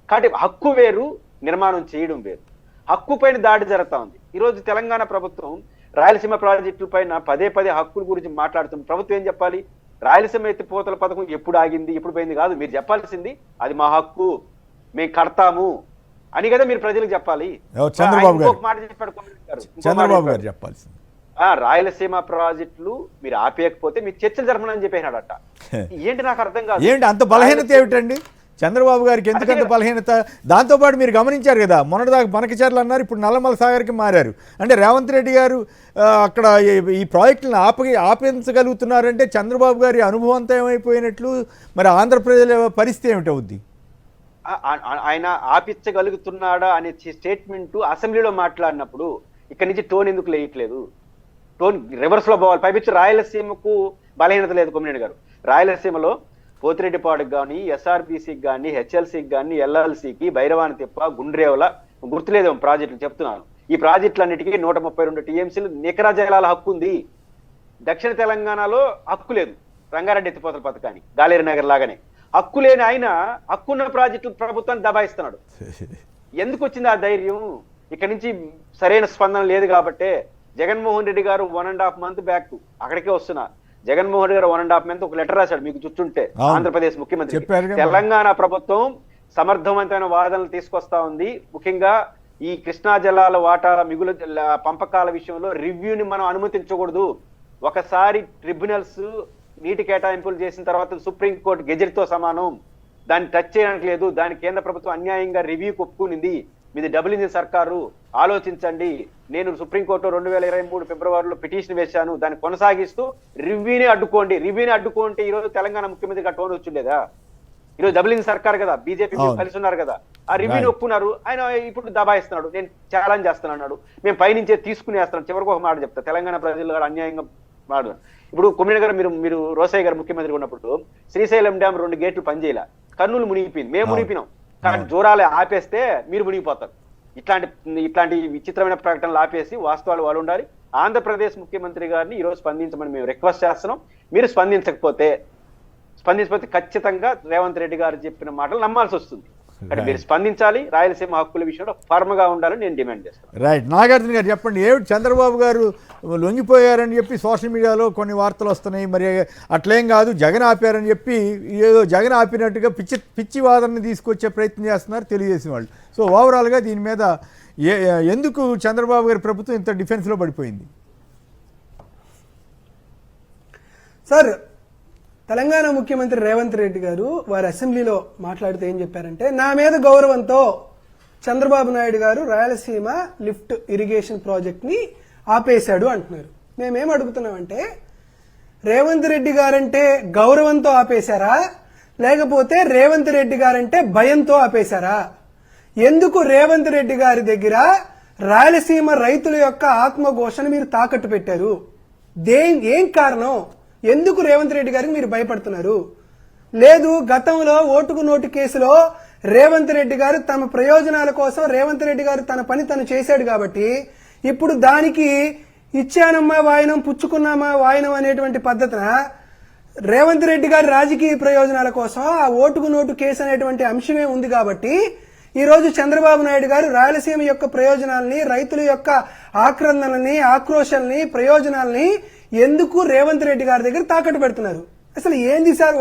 కాబట్టి హక్కు వేరు, నిర్మాణం చేయడం వేరు. హక్కు పైన దాడి జరుగుతా ఉంది. ఈరోజు తెలంగాణ ప్రభుత్వం రాయలసీమ ప్రాజెక్టుల పైన పదే పదే హక్కుల గురించి మాట్లాడుతుంది. ప్రభుత్వం ఏం చెప్పాలి? రాయలసీమ ఎత్తిపోతల పథకం ఎప్పుడు ఆగింది, ఎప్పుడు పోయింది కాదు, మీరు చెప్పాల్సింది అది మా హక్కు, మేము కడతాము అని కదా మీరు ప్రజలకు చెప్పాలి. చంద్రబాబు గారు మాట చెప్పాడు, చంద్రబాబు గారు చెప్పాల్సింది రాయలసీమ ప్రాజెక్టులు మీరు ఆపేయకపోతే మీరు చర్చలు జరపనని చెప్పేసినాడట. ఏంటి నాకు అర్థం కాదు. ఏంటి అంత బలహీనత ఏమిటండి చంద్రబాబు గారికి? ఎందుకంత బలహీనత? దాంతోపాటు మీరు గమనించారు కదా, మొన్నటిదాకా బనకచర్లు అన్నారు, ఇప్పుడు నల్లమల సాగర్కి మారారు. అంటే రేవంత్ రెడ్డి గారు అక్కడ ఈ ప్రాజెక్టులను ఆపించగలుగుతున్నారంటే చంద్రబాబు గారి అనుభవంతో ఏమైపోయినట్లు. మరి ఆంధ్రప్రదేశ్ పరిస్థితి ఏమిటవుద్ది? ఆయన ఆపించగలుగుతున్నాడా అనే స్టేట్మెంట్ అసెంబ్లీలో మాట్లాడినప్పుడు ఇక్కడ నుంచి టోన్ ఎందుకు లేయట్లేదు? టోన్ రివర్స్ లో పోవాలి. పైపించి రాయలసీమకు బలహీనత లేదు కొమ్మినేని గారు. రాయలసీమలో పోతిరెడ్డిపాడుకు కానీ, ఎస్ఆర్బీసీకి కానీ, హెచ్ఎల్సీకి కానీ, ఎల్ఎల్సీకి, భైరవాని తిప్ప, గుండ్రేవల, గుర్తులేదు ప్రాజెక్టులు చెప్తున్నాను. ఈ ప్రాజెక్టులన్నిటికీ 132 టీఎంసీలు నికర జలాల హక్కు ఉంది. దక్షిణ తెలంగాణలో హక్కు లేదు. రంగారెడ్డి ఎత్తిపోతల పథకాన్ని గాలేరు నగర్ లాగానే హక్కు లేని ఆయన హక్కున్న ప్రాజెక్టులు ప్రభుత్వాన్ని దబాయిస్తున్నాడు. ఎందుకు వచ్చింది ఆ ధైర్యం? ఇక్కడ నుంచి సరైన స్పందన లేదు కాబట్టే జగన్మోహన్ రెడ్డి గారు 1.5 month బ్యాక్ అక్కడికే వస్తున్నా. జగన్మోహన్ రెడ్డి గారు 1.5 month ఒక లెటర్ రాశాడు, మీకు చూస్తుంటే, ఆంధ్రప్రదేశ్ ముఖ్యమంత్రి. తెలంగాణ ప్రభుత్వం సమర్థవంతమైన వాదనలు తీసుకొస్తా ఉంది. ముఖ్యంగా ఈ కృష్ణా జలాల వాటాల మిగులు పంపకాల విషయంలో రివ్యూని మనం అనుమతించకూడదు. ఒకసారి ట్రిబ్యునల్స్ నీటి కేటాయింపులు చేసిన తర్వాత సుప్రీంకోర్టు గెజెట్తో సమానం, దాన్ని టచ్ చేయడానికి లేదు. దాని కేంద్ర ప్రభుత్వం అన్యాయంగా రివ్యూకి ఒప్పుకునింది. మీది డబుల్ ఇంజిన్ సర్కారు, ఆలోచించండి. నేను సుప్రీంకోర్టు 2023 ఫిబ్రవరిలో పిటిషన్ వేశాను, దాన్ని కొనసాగిస్తూ రివ్యూని అడ్డుకోండి. రివ్యూని అడ్డుకోండి. ఈరోజు తెలంగాణ ముఖ్యమంత్రిగా టోన్ వచ్చిండేదా? ఈరోజు డబుల్ ఇంజిన్ సర్కార్ కదా, బీజేపీ కలిసి ఉన్నారు కదా, ఆ రివ్యూని ఒప్పుకున్నారు. ఆయన ఇప్పుడు దబాయిస్తున్నాడు, నేను ఛాలెంజ్ చేస్తున్నాడు, మేము పైనుంచే తీసుకునేస్తున్నాం. చివరికి ఒక మాట చెప్తా, తెలంగాణ ప్రజలు గారు అన్యాయంగా మాట్లాడు. ఇప్పుడు కొమ్మినేని గారు మీరు రోసయ్య గారు ముఖ్యమంత్రి ఉన్నప్పుడు శ్రీశైలం డ్యామ్ 2 గేట్లు పనిచేయాల, కర్నూలు మునిగిపోయింది, మేము మునిగిపోయినాం. కానీ జోరాలే ఆపేస్తే మీరు మునిగిపోతారు. ఇట్లాంటి విచిత్రమైన ప్రకటనలు ఆపేసి వాస్తవాలు వాళ్ళు ఉండాలి. ఆంధ్రప్రదేశ్ ముఖ్యమంత్రి గారిని ఈరోజు స్పందించమని మేము రిక్వెస్ట్ చేస్తున్నాం. మీరు స్పందించకపోతే ఖచ్చితంగా రేవంత్ రెడ్డి గారు చెప్పిన మాటలు నమ్మాల్సి వస్తుంది. అంటే మీరు స్పందించాలి. రాయలసీమ హక్కుల విషయంలో ఫర్మ్ గా ఉండాలని నేను డిమాండ్ చేస్తాను. రైట్. నాగార్జున గారు చెప్పండి, ఏమిటి చంద్రబాబు గారు లొంగిపోయారని చెప్పి సోషల్ మీడియాలో కొన్ని వార్తలు వస్తున్నాయి. మరి అట్లేం కాదు, జగన్ ఆపారని చెప్పి ఏదో జగన్ ఆపినట్టుగా పిచ్చి వాదనని తీసుకొచ్చే ప్రయత్నం చేస్తున్నారు తెలుగుదేశం వాళ్ళు. సో ఓవరాల్గా దీని మీద ఎందుకు చంద్రబాబు గారి ప్రభుత్వం ఇంత డిఫెన్స్లో పడిపోయింది? సార్, తెలంగాణ ముఖ్యమంత్రి రేవంత్ రెడ్డి గారు వారి అసెంబ్లీలో మాట్లాడుతూ ఏం చెప్పారంటే, నా మీద గౌరవంతో చంద్రబాబు నాయుడు గారు రాయలసీమ లిఫ్ట్ ఇరిగేషన్ ప్రాజెక్ట్ ని ఆపేశాడు అంటున్నారు. మేమేం అడుగుతున్నామంటే, రేవంత్ రెడ్డి గారంటే గౌరవంతో ఆపేశారా, లేకపోతే రేవంత్ రెడ్డి గారంటే భయంతో ఆపేశారా? ఎందుకు రేవంత్ రెడ్డి గారి దగ్గర రాయలసీమ రైతుల యొక్క ఆత్మఘోషను మీరు తాకట్టు పెట్టారు? ఏం కారణం? ఎందుకు రేవంత్ రెడ్డి గారికి మీరు భయపడుతున్నారు? లేదు, గతంలో ఓటుకు నోటు కేసులో రేవంత్ రెడ్డి గారు తమ ప్రయోజనాల కోసం రేవంత్ రెడ్డి గారు తన పని తను చేశాడు కాబట్టి ఇప్పుడు దానికి ఇచ్చానమ్మా వాయనం పుచ్చుకున్నామా వాయనం అనేటువంటి పద్ధతిన రేవంత్ రెడ్డి గారి రాజకీయ ప్రయోజనాల కోసం ఆ ఓటుకు నోటు కేసు అనేటువంటి అంశమే ఉంది కాబట్టి ఈ రోజు చంద్రబాబు నాయుడు గారు రాయలసీమ యొక్క ప్రయోజనాలని, రైతుల యొక్క ఆక్రందనని, ఆక్రోశాలని, ప్రయోజనాలని ఎందుకు రేవంత్ రెడ్డి గారి దగ్గర తాకట్టు పెడుతున్నారు? అసలు ఏంది సార్?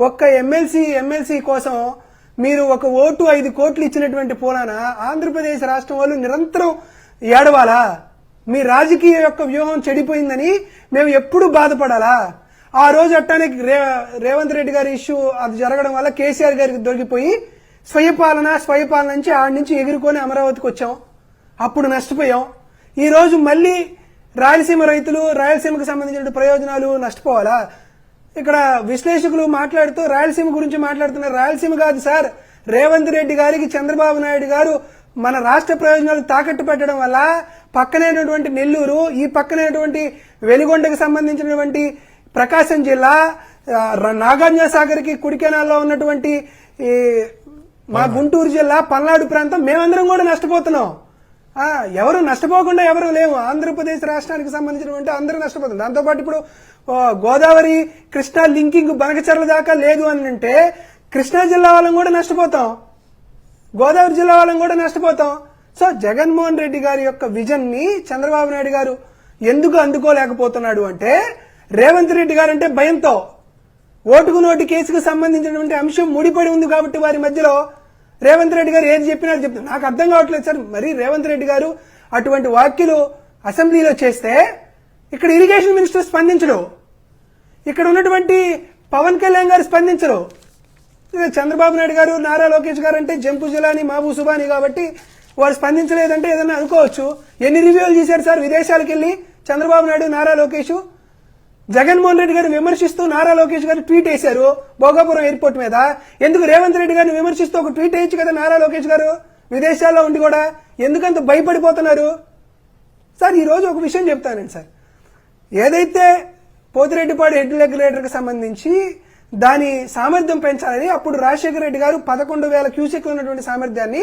ఒక్క ఎమ్మెల్సీ కోసం మీరు ఒక ఓటు 5 కోట్లు ఇచ్చినటువంటి పోలాన ఆంధ్రప్రదేశ్ రాష్ట్రం వాళ్ళు నిరంతరం ఏడవాలా? మీ రాజకీయ యొక్క వ్యూహం చెడిపోయిందని మేము ఎప్పుడు బాధపడాలా? ఆ రోజు అట్టానే రేవంత్ రెడ్డి గారి ఇష్యూ అది జరగడం వల్ల కేసీఆర్ గారికి దొరికిపోయి స్వయపాలన నుంచి ఆడి నుంచి ఎగురుకొని అమరావతికి వచ్చాం, అప్పుడు నష్టపోయాం. ఈ రోజు మళ్ళీ రాయలసీమ రైతులు, రాయలసీమకు సంబంధించిన ప్రయోజనాలు నష్టపోవాలా? ఇక్కడ విశ్లేషకులు మాట్లాడుతూ రాయలసీమ గురించి మాట్లాడుతున్నారు. రాయలసీమ కాదు సార్, రేవంత్ రెడ్డి గారికి చంద్రబాబు నాయుడు గారు మన రాష్ట్ర ప్రయోజనాలు తాకట్టు పెట్టడం వల్ల పక్కనైనటువంటి నెల్లూరు, ఈ పక్కనైనటువంటి వెలిగొండకు సంబంధించినటువంటి ప్రకాశం జిల్లా, నాగార్జున సాగర్ కి కుడికెనాల్లో ఉన్నటువంటి మా గుంటూరు జిల్లా, పల్నాడు ప్రాంతం, మేమందరం కూడా నష్టపోతున్నాం. ఎవరు నష్టపోకుండా ఎవరు లేవు. ఆంధ్రప్రదేశ్ రాష్ట్రానికి సంబంధించినటువంటి అందరూ నష్టపోతున్నారు. దాంతోపాటు ఇప్పుడు గోదావరి కృష్ణా లింకింగ్ బనకచర్ల దాకా లేదు అని అంటే కృష్ణా జిల్లా వాళ్ళం కూడా నష్టపోతాం, గోదావరి జిల్లా వాళ్ళం కూడా నష్టపోతాం. సో జగన్మోహన్ రెడ్డి గారి యొక్క విజన్ ని చంద్రబాబు నాయుడు గారు ఎందుకు అందుకోలేకపోతున్నాడు అంటే రేవంత్ రెడ్డి గారు అంటే భయంతో ఓటుకు నోటు కేసుకు సంబంధించినటువంటి అంశం ముడిపడి ఉంది కాబట్టి వారి మధ్యలో రేవంత్ రెడ్డి గారు ఏది చెప్పినా చెప్తారు. నాకు అర్థం కావట్లేదు సార్. మరి రేవంత్ రెడ్డి గారు అటువంటి వ్యాఖ్యలు అసెంబ్లీలో చేస్తే ఇక్కడ ఇరిగేషన్ మినిస్టర్ స్పందించడు, ఇక్కడ ఉన్నటువంటి పవన్ కళ్యాణ్ గారు స్పందించరు. చంద్రబాబు నాయుడు గారు, నారా లోకేష్ గారు అంటే జంపు జిలాని మాబూ సుబాని కాబట్టి వారు స్పందించలేదంటే ఏదన్నా అనుకోవచ్చు. ఎన్ని రివ్యూలు చేశారు సార్ విదేశాలకు వెళ్ళి చంద్రబాబు నాయుడు, నారా లోకేష్? జగన్మోహన్ రెడ్డి గారు విమర్శిస్తూ నారా లోకేష్ గారు ట్వీట్ వేశారు భోగాపురం ఎయిర్పోర్ట్ మీద. ఎందుకు రేవంత్ రెడ్డి గారిని విమర్శిస్తూ ఒక ట్వీట్ వేయచ్చు కదా నారా లోకేష్ గారు విదేశాల్లో ఉండి కూడా? ఎందుకంత భయపడిపోతున్నారు సార్? ఈ రోజు ఒక విషయం చెప్తానండి సార్. ఏదైతే పోతిరెడ్డిపాడు హెడ్ రెగ్యులేటర్కి సంబంధించి దాని సామర్థ్యం పెంచాలని అప్పుడు రాజశేఖర రెడ్డి గారు 11,000 క్యూసెక్లు ఉన్నటువంటి సామర్థ్యాన్ని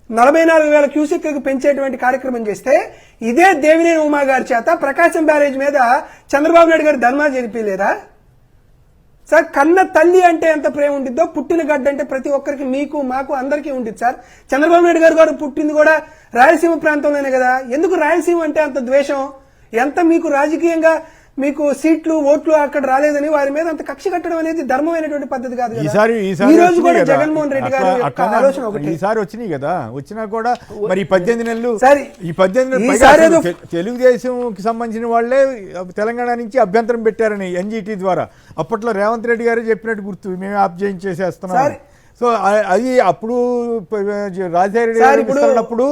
44,000 క్యూసెక్లకు పెంచేటువంటి కార్యక్రమం చేస్తే ఇదే దేవినేని ఉమా గారి చేత ప్రకాశం బ్యారేజ్ మీద చంద్రబాబు నాయుడు గారు ధర్నా జరిపిలేదా సార్? కన్న తల్లి అంటే ఎంత ప్రేమ ఉండిద్దో పుట్టిన గడ్డ అంటే ప్రతి ఒక్కరికి, మీకు మాకు అందరికీ ఉంటుంది సార్. చంద్రబాబు నాయుడు గారు పుట్టింది కూడా రాయలసీమ ప్రాంతంలోనే కదా. ఎందుకు రాయలసీమ అంటే అంత ద్వేషం? ఎంత మీకు రాజకీయంగా మీకు సీట్లు ఓట్లు అక్కడ రాలేదని వారి మీద అంత కక్ష కట్టడం అనేది ధర్మమైనటువంటి పద్ధతి కాదు కదా. ఈ రోజు కూడా జగన్మోహన్ రెడ్డి గారి ఆలోచన ఒకటి. ఈసారి వచ్చినాయి కదా, వచ్చినా కూడా మరి 18 నెలలు, సరే ఈ 18 నెలలు తెలుగుదేశంకి సంబంధించిన వాళ్లే తెలంగాణ నుంచి అభ్యంతరం పెట్టారని ఎన్జిటి ద్వారా. అప్పట్లో రేవంత్ రెడ్డి గారే చెప్పినట్టు గుర్తు, మేమే ఆప్ చేసేస్తున్నాం. సో అది అప్పుడు రాజశేఖర రెడ్డి గారు అప్పుడు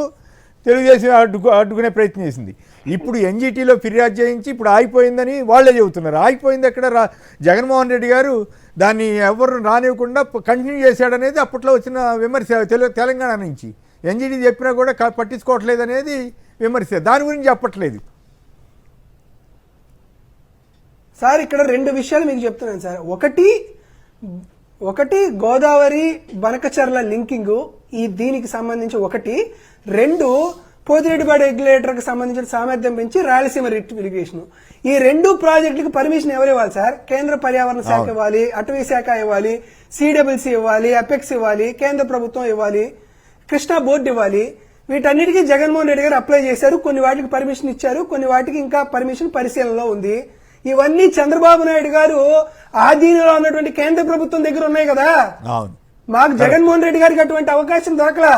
తెలుగుదేశం అడ్డుకునే ప్రయత్నం చేసింది. ఇప్పుడు ఎన్జిటిలో ఫిర్యాదు చేయించి ఇప్పుడు ఆగిపోయిందని వాళ్లే చెబుతున్నారు. ఆగిపోయింది ఎక్కడ? జగన్మోహన్ రెడ్డి గారు దాన్ని ఎవరు రానివ్వకుండా కంటిన్యూ చేశాడనేది అప్పట్లో వచ్చిన విమర్శ తెలంగాణ నుంచి. ఎన్జిటి చెప్పినా కూడా పట్టించుకోవట్లేదు అనేది విమర్శ, దాని గురించి చెప్పట్లేదు సార్. ఇక్కడ 2 విషయాలు మీకు చెప్తున్నాను సార్. ఒకటి గోదావరి బనకచర్ల లింకింగ్, ఈ దీనికి సంబంధించి 2 పోతిరెడ్డిపాడు రెగ్యులేటర్ కి సంబంధించిన సామర్థ్యం పెంచి రాయలసీమ ఇరిగేషన్. ఈ 2 ప్రాజెక్టులకు పర్మిషన్ ఎవరు ఇవ్వాలి సార్? కేంద్ర పర్యావరణ శాఖ ఇవ్వాలి, అటవీ శాఖ ఇవ్వాలి, సిడబ్ల్యూసీ ఇవ్వాలి, అపెక్స్ ఇవ్వాలి, కేంద్ర ప్రభుత్వం ఇవ్వాలి, కృష్ణా బోర్డు ఇవ్వాలి. వీటన్నిటికీ జగన్మోహన్ రెడ్డి గారు అప్లై చేశారు. కొన్ని వాటికి పర్మిషన్ ఇచ్చారు, కొన్ని వాటికి ఇంకా పర్మిషన్ పరిశీలనలో ఉంది. ఇవన్నీ చంద్రబాబు నాయుడు గారు ఆధీనంలో ఉన్నటువంటి కేంద్ర ప్రభుత్వం దగ్గర ఉన్నాయి కదా. మాకు జగన్మోహన్ రెడ్డి గారికి అటువంటి అవకాశం దొరకలా.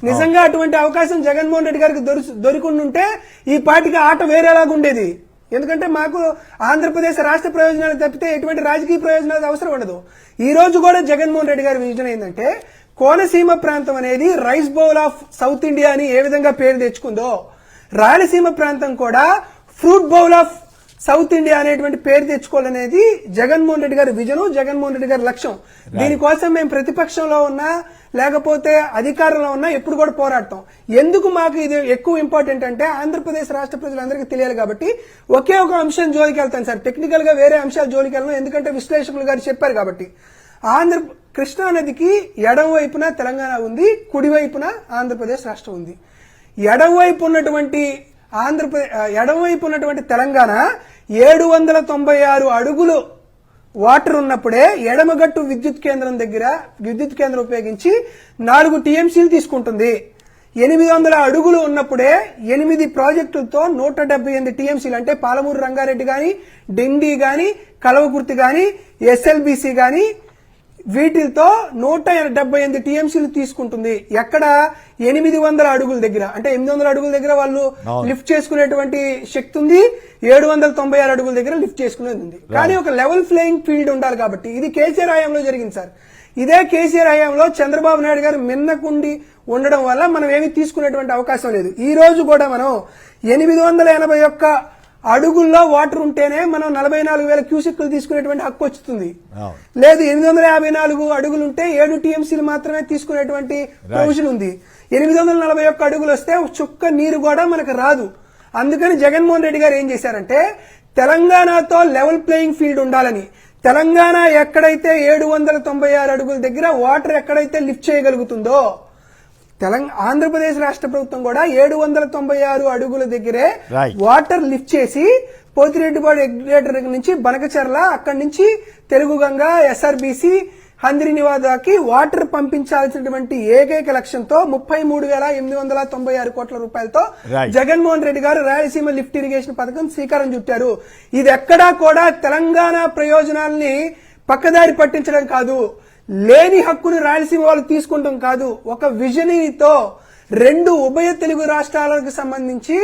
నిజంగా అటువంటి అవకాశం జగన్మోహన్ రెడ్డి గారికి దొరికింటే ఈ పార్టీకి ఆట వేరేలాగా ఉండేది. ఎందుకంటే మాకు ఆంధ్రప్రదేశ్ రాష్ట్ర ప్రయోజనాలు తప్పితే ఎటువంటి రాజకీయ ప్రయోజనాలు అవసరం ఉండదు. ఈ రోజు కూడా జగన్మోహన్ రెడ్డి గారి విజన్ ఏంటంటే కోనసీమ ప్రాంతం అనేది rice bowl of south India అని ఏ విధంగా పేరు తెచ్చుకుందో, రాయలసీమ ప్రాంతం కూడా fruit bowl of south India అనేటువంటి పేరు తెచ్చుకోవాలనేది జగన్మోహన్ రెడ్డి గారి విజను, జగన్మోహన్ రెడ్డి గారి లక్ష్యం. దీనికోసం మేము ప్రతిపక్షంలో ఉన్నా లేకపోతే అధికారంలో ఉన్నా ఎప్పుడు కూడా పోరాడతాం. ఎందుకు మాకు ఇది ఎక్కువ ఇంపార్టెంట్ అంటే ఆంధ్రప్రదేశ్ రాష్ట్ర ప్రజలందరికీ తెలియాలి కాబట్టి ఒకే ఒక అంశం జోలికి వెళ్తాను సార్. టెక్నికల్ గా వేరే అంశాలు జోలికి వెళ్ళను, ఎందుకంటే విశ్లేషకులు గారు చెప్పారు కాబట్టి. కృష్ణా నదికి ఎడమ వైపున తెలంగాణ ఉంది, కుడివైపున ఆంధ్రప్రదేశ్ రాష్ట్రం ఉంది. ఎడమవైపు ఉన్నటువంటి తెలంగాణ 796 అడుగులు వాటర్ ఉన్నప్పుడే ఎడమగట్టు విద్యుత్ కేంద్రం ఉపయోగించి 4 టీఎంసీలు తీసుకుంటుంది. 800 అడుగులు ఉన్నప్పుడే 8 ప్రాజెక్టులతో 178 టీఎంసీలు అంటే పాలమూరు రంగారెడ్డి గాని, డిండి గాని, కలవకుర్తి గాని, ఎస్ఎల్బిసి గాని వీటితో 178 టీఎంసీలు తీసుకుంటుంది. ఎక్కడ? 800 అడుగుల దగ్గర. అంటే 800 అడుగుల దగ్గర వాళ్ళు లిఫ్ట్ చేసుకునేటువంటి శక్తి ఉంది, 796 అడుగుల దగ్గర లిఫ్ట్ చేసుకునేది ఉంది. కానీ ఒక లెవెల్ ప్లేయింగ్ ఫీల్డ్ ఉండాలి కాబట్టి. ఇది కేసీఆర్ హయాంలో జరిగింది సార్. ఇదే కేసీఆర్ హయాంలో చంద్రబాబు నాయుడు గారు మిన్నకుండి ఉండడం వల్ల మనం ఏమీ తీసుకునేటువంటి అవకాశం లేదు. ఈ రోజు కూడా మనం 881 అడుగుల్లో వాటర్ ఉంటేనే మనం 44,000 క్యూసెక్లు తీసుకునేటువంటి హక్కు వస్తుంది. లేదు 854 అడుగులుంటే 7 టీఎంసీలు మాత్రమే తీసుకునేటువంటి ప్రొవిజన్ ఉంది. 841 అడుగులు వస్తే చుక్క నీరు కూడా మనకు రాదు. అందుకని జగన్మోహన్ రెడ్డి గారు ఏం చేశారంటే తెలంగాణతో లెవెల్ ప్లేయింగ్ ఫీల్డ్ ఉండాలని, తెలంగాణ ఎక్కడైతే 796 అడుగుల దగ్గర వాటర్ ఎక్కడైతే లిఫ్ట్ చేయగలుగుతుందో ఆంధ్రప్రదేశ్ రాష్ట్ర ప్రభుత్వం కూడా 796 అడుగుల దగ్గరే వాటర్ లిఫ్ట్ చేసి పోతిరెడ్డిపాడు రెగ్యులేటర్ నుంచి బనకచర్ల, అక్కడి నుంచి తెలుగుగంగ, ఎస్ఆర్బిసి, హంద్రీనివాదాకి వాటర్ పంపించాల్సినటువంటి ఏకైక లక్ష్యంతో 33,896 కోట్ల రూపాయలతో Right. జగన్మోహన్ రెడ్డి గారు రాయలసీమ లిఫ్ట్ ఇరిగేషన్ పథకం శ్రీకారం చుట్టారు. ఇది ఎక్కడా కూడా తెలంగాణ ప్రయోజనాల్ని పక్కదారి పట్టించడం కాదు, లేని హక్కును రాయలసీమ వాళ్ళు తీసుకుంటాం కాదు, ఒక విజనీతో 2 ఉభయ తెలుగు రాష్ట్రాలకు సంబంధించి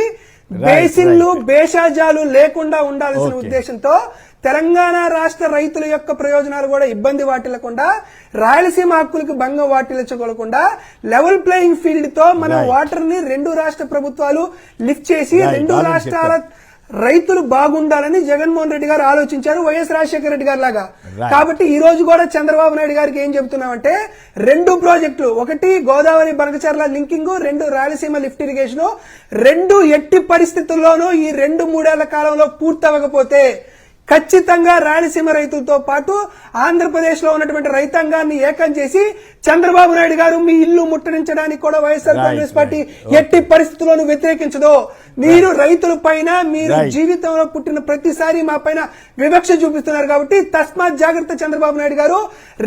బేసిన్లు బేషాజాలు లేకుండా ఉండాల్సిన Okay. ఉద్దేశంతో తెలంగాణ రాష్ట్ర రైతుల యొక్క ప్రయోజనాలు కూడా ఇబ్బంది వాటిల్లకుండా, రాయలసీమ హక్కులకు భంగం వాటిల్లకుండా లెవెల్ ప్లేయింగ్ ఫీల్డ్ తో మన Right. వాటర్ ని 2 రాష్ట్ర ప్రభుత్వాలు లిఫ్ట్ చేసి Right. 2 Already రాష్ట్రాల రైతులు బాగుండాలని జగన్మోహన్ రెడ్డి గారు ఆలోచించారు, వైఎస్ రాజశేఖర రెడ్డి గారి లాగా. Right. కాబట్టి ఈ రోజు కూడా చంద్రబాబు నాయుడు గారికి ఏం చెబుతున్నామంటే 2 ప్రాజెక్టులు, ఒకటి Godavari Banakacherla linking, 2 Rayalaseema lift irrigation, 2 ఎట్టి పరిస్థితుల్లోనూ ఈ 2-3 ఏళ్ల కాలంలో పూర్తవకపోతే ఖచ్చితంగా రాయలసీమ రైతులతో పాటు ఆంధ్రప్రదేశ్ లో ఉన్నటువంటి రైతాంగాన్ని ఏకం చేసి చంద్రబాబు నాయుడు గారు మీ ఇల్లు ముట్టడించడానికి కూడా YSR Right, Congress party right. ఎట్టి పరిస్థితుల్లోనూ వ్యతిరేకించదు. మీరు రైతుల పైన మీరు Right. జీవితంలో పుట్టిన ప్రతిసారి మా పైన వివక్ష చూపిస్తున్నారు కాబట్టి తస్మాత్ జాగ్రత్త చంద్రబాబు నాయుడు గారు.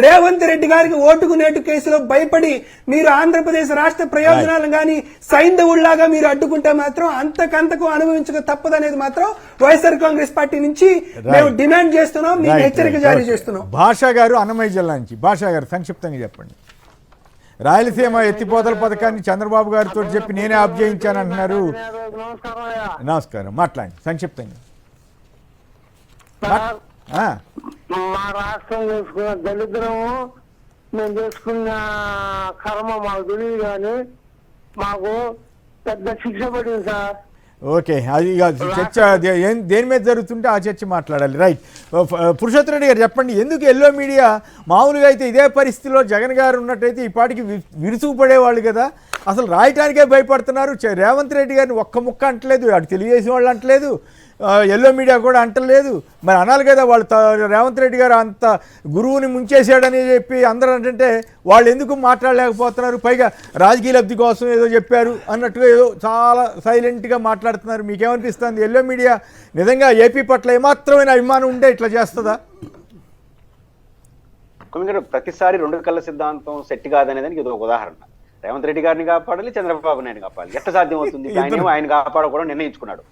రేవంత్ రెడ్డి గారికి ఓటుకు నేటు కేసులో భయపడి మీరు ఆంధ్రప్రదేశ్ రాష్ట్ర ప్రయోజనాలను గాని సైంధవుళ్లాగా మీరు అడ్డుకుంటే మాత్రం అంతకంతకు అనుభవించక తప్పదనేది మాత్రం వైఎస్ఆర్ కాంగ్రెస్ పార్టీ నుంచి మేము డిమాండ్ చేస్తున్నాం, మీకు Right, హెచ్చరిక right. జారీ Okay. చేస్తున్నాం. భాషా గారు అన్నమయ్య జిల్లా నుంచి. భాషా గారు సంక్షిప్తంగా చెప్పండి. రాయలసీమ ఎత్తిపోతల పథకాన్ని చంద్రబాబు గారితో చెప్పి నేనే ఆప్ చేయించానంటున్నారు. నమస్కారం, మాట్లాడండి సంక్షిప్తంగా. ఆ, మా రాష్ట్రం చేసుకున్న దళిద్రము, మేము చేసుకున్న కర్మ మాకు తెలియదు కానీ మాకు పెద్ద శిక్ష పడింది సార్. ఓకే, అది ఇక చర్చ దేని మీద జరుగుతుంటే ఆ చర్చ మాట్లాడాలి. రైట్. పురుషోత్తమ రెడ్డి గారు చెప్పండి, ఎందుకు ఎల్లో మీడియా మామూలుగా అయితే ఇదే పరిస్థితిలో జగన్ గారు ఉన్నట్టయితే ఈ పాటికి విరుచుకుపడేవాళ్ళు కదా, అసలు రాయటానికే భయపడుతున్నారు. రేవంత్ రెడ్డి గారిని ఒక్క ముక్క అంటలేదు, అటు తెలియజేసిన వాళ్ళు అంటలేదు, ఎల్లో మీడియా కూడా అంటలేదు. మరి అనాలి కదా, వాళ్ళు రేవంత్ రెడ్డి గారు అంత గురువుని ముంచేశాడని చెప్పి అందరూ అంటే వాళ్ళు ఎందుకు మాట్లాడలేకపోతున్నారు? పైగా రాజకీయ లబ్ధి కోసం ఏదో చెప్పారు అన్నట్టుగా ఏదో చాలా సైలెంట్గా మాట్లాడుతున్నారు. మీకేమనిపిస్తుంది? ఎల్లో మీడియా నిజంగా ఏపీ పట్ల ఏమాత్రమైన అభిమానం ఉంటే ఇట్లా చేస్తుందా? ప్రతిసారి 2 కళ్ళ సిద్ధాంతం సెట్ కాదనేదానికి ఇది ఒక ఉదాహరణ. రేవంత్ రెడ్డి గారిని కాపాడాలి, చంద్రబాబు నాయుడు కాపాడాలి. ఎట్లా సాధ్యం అవుతుంది? ఆయన కాపాడకూడదు నిర్ణయించుకున్నాడు.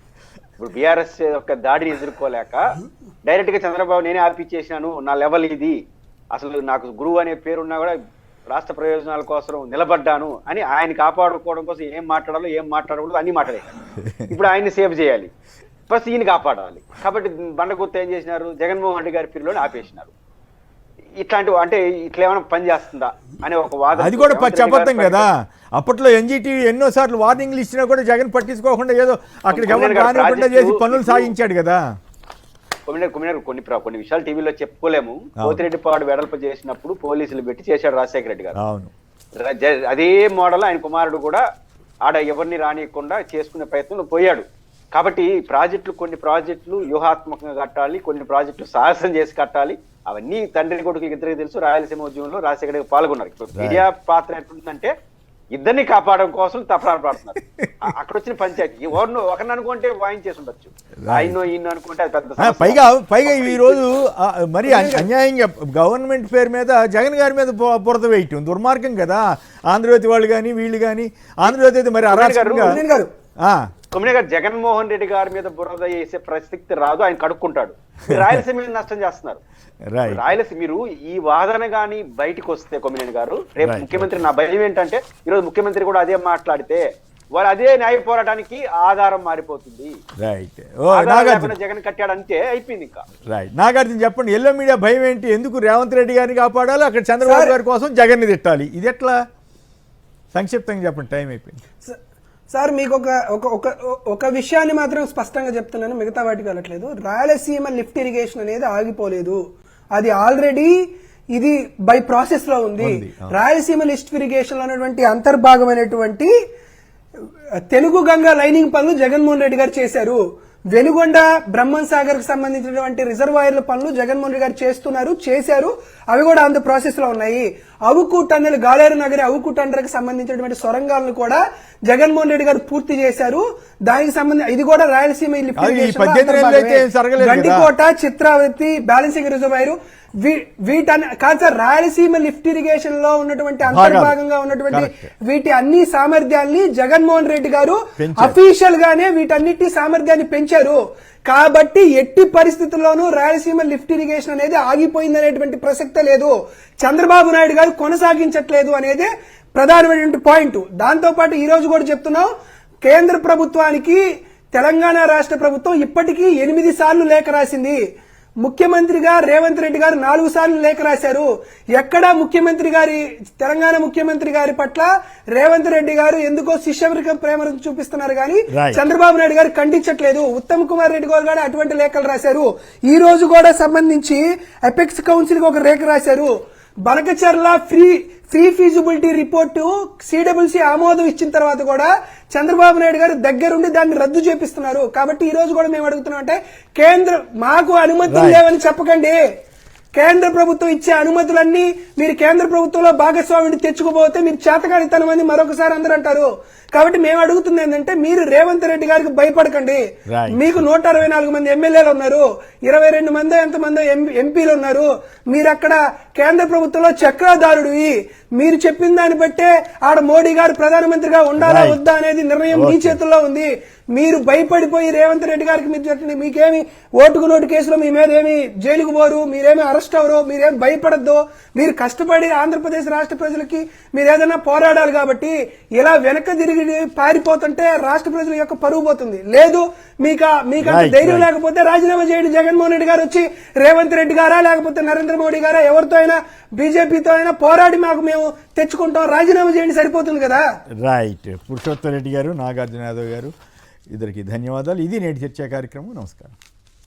ఇప్పుడు బీఆర్ఎస్ యొక్క దాడిని ఎదుర్కోలేక డైరెక్ట్ గా చంద్రబాబు నేనే ఆర్పిచ్చేసినాను, నా లెవెల్ ఇది, అసలు నాకు గురువు అనే పేరున్నా కూడా రాష్ట్ర ప్రయోజనాల కోసం నిలబడ్డాను అని ఆయన కాపాడుకోవడం కోసం ఏం మాట్లాడాలో ఏం మాట్లాడకూడదు అన్ని మాట్లాడేశారు. ఇప్పుడు ఆయన్ని సేవ్ చేయాలి, ఫస్ట్ ఈయన కాపాడాలి. కాబట్టి బండగుర్త ఏం చేసినారు? జగన్మోహన్ రెడ్డి గారి పీరియడ్లోనే ఆపేసినారు. ఇట్లాంటివి అంటే ఇట్లా ఏమైనా పని చేస్తుందా అనే ఒక వాదన. అది కూడా చెప్పొద్దాం కదా, అప్పట్లో ఎన్జిటి ఎన్నోసార్లు వార్నింగ్లు ఇచ్చినా కూడా జగన్ పట్టించుకోకుండా ఏదో అక్కడికి ఎవరు కానివ్వకుండా చేసి పనులు సాగించాడు కదా. కొన్ని విషయాలు టీవీలో చెప్పుకోలేము. పోతిరెడ్డిపాడు వెడల్పు చేసినప్పుడు పోలీసులు పెట్టి చేశాడు రాజశేఖర రెడ్డి గారు. అవును, అదే మోడల్ ఆయన కుమారుడు కూడా ఆడ ఎవరిని రానియకుండా చేసుకునే ప్రయత్నంలో పోయాడు. కాబట్టి కొన్ని ప్రాజెక్టులు వ్యూహాత్మకంగా కట్టాలి, కొన్ని ప్రాజెక్టులు సాహసం చేసి కట్టాలి. అవన్నీ తండ్రి కొడుకు ఇద్దరికి తెలుసు. రాయలసీమ ఉద్యమంలో రాజశేఖర రెడ్డి పాల్గొన్నారు. ఇప్పుడు మీడియా పాత్ర ఎట్లుందంటే ఇద్దరిని కాపాడడం కోసం తపరాలు పడుతున్నారు. అక్కడ వచ్చిన పంచాయతీ ఎవరినో ఒకరిని అనుకుంటే వాయించేసి ఉండొచ్చు, ఆయన ఈయన అనుకుంటే అది పెద్ద. పైగా ఈ రోజు మరి అన్యాయంగా గవర్నమెంట్ పేరు మీద జగన్ గారి మీద బురద వేయటం దుర్మార్గం కదా. ఆంధ్రజ్యోతి వాళ్ళు కానీ వీళ్ళు కానీ, ఆంధ్రజ్యోతి అయితే మరి కొమ్మినే గారు జగన్మోహన్ రెడ్డి గారి మీద బురద వేసే ప్రసక్తి రాదు, ఆయన కడుక్కుంటాడు. రాయలసీమ నష్టం చేస్తున్నారు. రాయలసీమ మీరు ఈ వాదన గాని బయటకు వస్తే కొమ్మినేని గారు రేపు ముఖ్యమంత్రి, నా భయం ఏంటంటే ఈరోజు ముఖ్యమంత్రి కూడా అదే మాట్లాడితే వాళ్ళు అదే న్యాయ పోరాటానికి ఆధారం మారిపోతుంది. జగన్ కట్టాడు అంతే అయిపోయింది. ఇంకా నాగార్జున చెప్పండి, ఎల్లో మీడియా భయం ఏంటి? ఎందుకు రేవంత్ రెడ్డి గారిని కాపాడాలి, అక్కడ చంద్రబాబు గారి కోసం జగన్ ని తిట్టాలి? ఇది ఎట్లా? సంక్షిప్తంగా చెప్పండి, టైం అయిపోయింది. సార్ మీకు ఒక విషయాన్ని మాత్రం స్పష్టంగా చెప్తున్నాను, మిగతా వాటికి వెళ్ళట్లేదు. రాయలసీమ లిఫ్ట్ ఇరిగేషన్ అనేది ఆగిపోలేదు, అది ఆల్రెడీ ఇది బై ప్రాసెస్ లో ఉంది. రాయలసీమ లిఫ్ట్ ఇరిగేషన్ లో ఉన్నటువంటి అంతర్భాగమైనటువంటి తెలుగు గంగా లైనింగ్ పనులు జగన్మోహన్ రెడ్డి గారు చేశారు. వెనుగొండ బ్రహ్మన్ సాగర్ కు సంబంధించినటువంటి రిజర్వాయర్ల పనులు జగన్మోహన్ రెడ్డి గారు చేశారు. అవి కూడా అంత ప్రాసెస్ లో ఉన్నాయి. అవుకు టన్నెల్, గాలేరు నగరి అవుకు టన్నెల్ కి సంబంధించినటువంటి సొరంగాలను కూడా జగన్మోహన్ రెడ్డి గారు పూర్తి చేశారు. దానికి సంబంధించి ఇది కూడా రాయలసీమ లిఫ్ట్ అది ఈ ఇరిగేషన్ 18 నెలలు అయితే ఏం జరగలేదు కదా. గండికోట, చిత్రావతి, బ్యాలెన్సింగ్ రిజర్వాయర్ వీటన్ని కాదు సార్, రాయలసీమ లిఫ్ట్ ఇరిగేషన్ లో ఉన్నటువంటి అంతర్భాగంగా ఉన్నటువంటి వీటి అన్ని సామర్థ్యాన్ని జగన్మోహన్ రెడ్డి గారు అఫీషియల్ గానే వీటన్నిటి సామర్థ్యాన్ని పెంచారు. కాబట్టి ఎట్టి పరిస్థితుల్లోనూ రాయలసీమ లిఫ్ట్ ఇరిగేషన్ అనేది ఆగిపోయిందనేటువంటి ప్రసక్తే లేదు. చంద్రబాబు నాయుడు గారు కొనసాగించట్లేదు అనేది ప్రధానమైనటువంటి పాయింట్. దాంతో పాటు ఈ రోజు కూడా చెప్తున్నాం, కేంద్ర ప్రభుత్వానికి తెలంగాణ రాష్ట్ర ప్రభుత్వం ఇప్పటికీ 8 సార్లు లేఖ రాసింది. ముఖ్యమంత్రిగా రేవంత్ రెడ్డి గారు 4 సార్లు లేఖ రాశారు. ఎక్కడా ముఖ్యమంత్రి గారి, తెలంగాణ ముఖ్యమంత్రి గారి పట్ల రేవంత్ రెడ్డి గారు ఎందుకో శిష్యవృక ప్రేమ చూపిస్తున్నారు కానీ చంద్రబాబు నాయుడు గారు ఖండించట్లేదు. ఉత్తమ్ కుమార్ రెడ్డి గారు కూడా అటువంటి లేఖలు రాశారు. ఈ రోజు కూడా సంబంధించి అపెక్స్ కౌన్సిల్ కి ఒక లేఖ రాశారు. Banakacherla free feasibility report CWC ఆమోదం ఇచ్చిన తర్వాత కూడా చంద్రబాబు నాయుడు గారు దగ్గరుండి దాన్ని రద్దు చేపిస్తున్నారు. కాబట్టి ఈ రోజు కూడా మేము అడుగుతున్నాం అంటే మాకు అనుమతులు లేవని చెప్పకండి. కేంద్ర ప్రభుత్వం ఇచ్చే అనుమతులన్నీ మీరు కేంద్ర ప్రభుత్వంలో భాగస్వామిని తెచ్చుకోబోతే మీరు చేతకానితనం అని మరొకసారి అందరూ అంటారు. కాబట్టి మేము అడుగుతుంది ఏంటంటే మీరు రేవంత్ రెడ్డి గారికి భయపడకండి. మీకు 164 మంది ఎమ్మెల్యేలు ఉన్నారు, 22 మంది ఎంతమందో ఎంపీలు ఉన్నారు. మీరు అక్కడ కేంద్ర ప్రభుత్వంలో చక్రధారుడివి. మీరు చెప్పిన దాన్ని బట్టే ఆడ మోడీ గారు ప్రధానమంత్రిగా ఉండాలా వద్దా అనేది నిర్ణయం మీ చేతుల్లో ఉంది. మీరు భయపడిపోయి రేవంత్ రెడ్డి గారికి మీరు మీకేమి ఓటుకు నోటు కేసులో మీ మీద ఏమి జైలుకు పోరు, మీరేమి అరెస్ట్ అవరు, మీరేమి భయపడద్దు. మీరు కష్టపడి ఆంధ్రప్రదేశ్ రాష్ట్ర ప్రజలకి మీరు ఏదైనా పోరాడాలి. కాబట్టి ఇలా వెనక తిరిగి పారిపోతుంటే రాష్ట్ర ప్రజల యొక్క పరువు పోతుంది. లేదు మీకు అంత ధైర్యం లేకపోతే రాజీనామా చేయండి. జగన్మోహన్ రెడ్డి గారు వచ్చి రేవంత్ రెడ్డి గారా లేకపోతే నరేంద్ర మోడీ గారా ఎవరితో అయినా బీజేపీతో అయినా పోరాడి మేము తెచ్చుకుంటాం, రాజీనామా చేయండి, సరిపోతుంది కదా. రైట్. పురుషోత్తమ్ రెడ్డి గారు, నాగార్జున యాదవ్ గారు, ఇద్దరికి ధన్యవాదాలు. ఇది నేటి చర్చా కార్యక్రమం. నమస్కారం.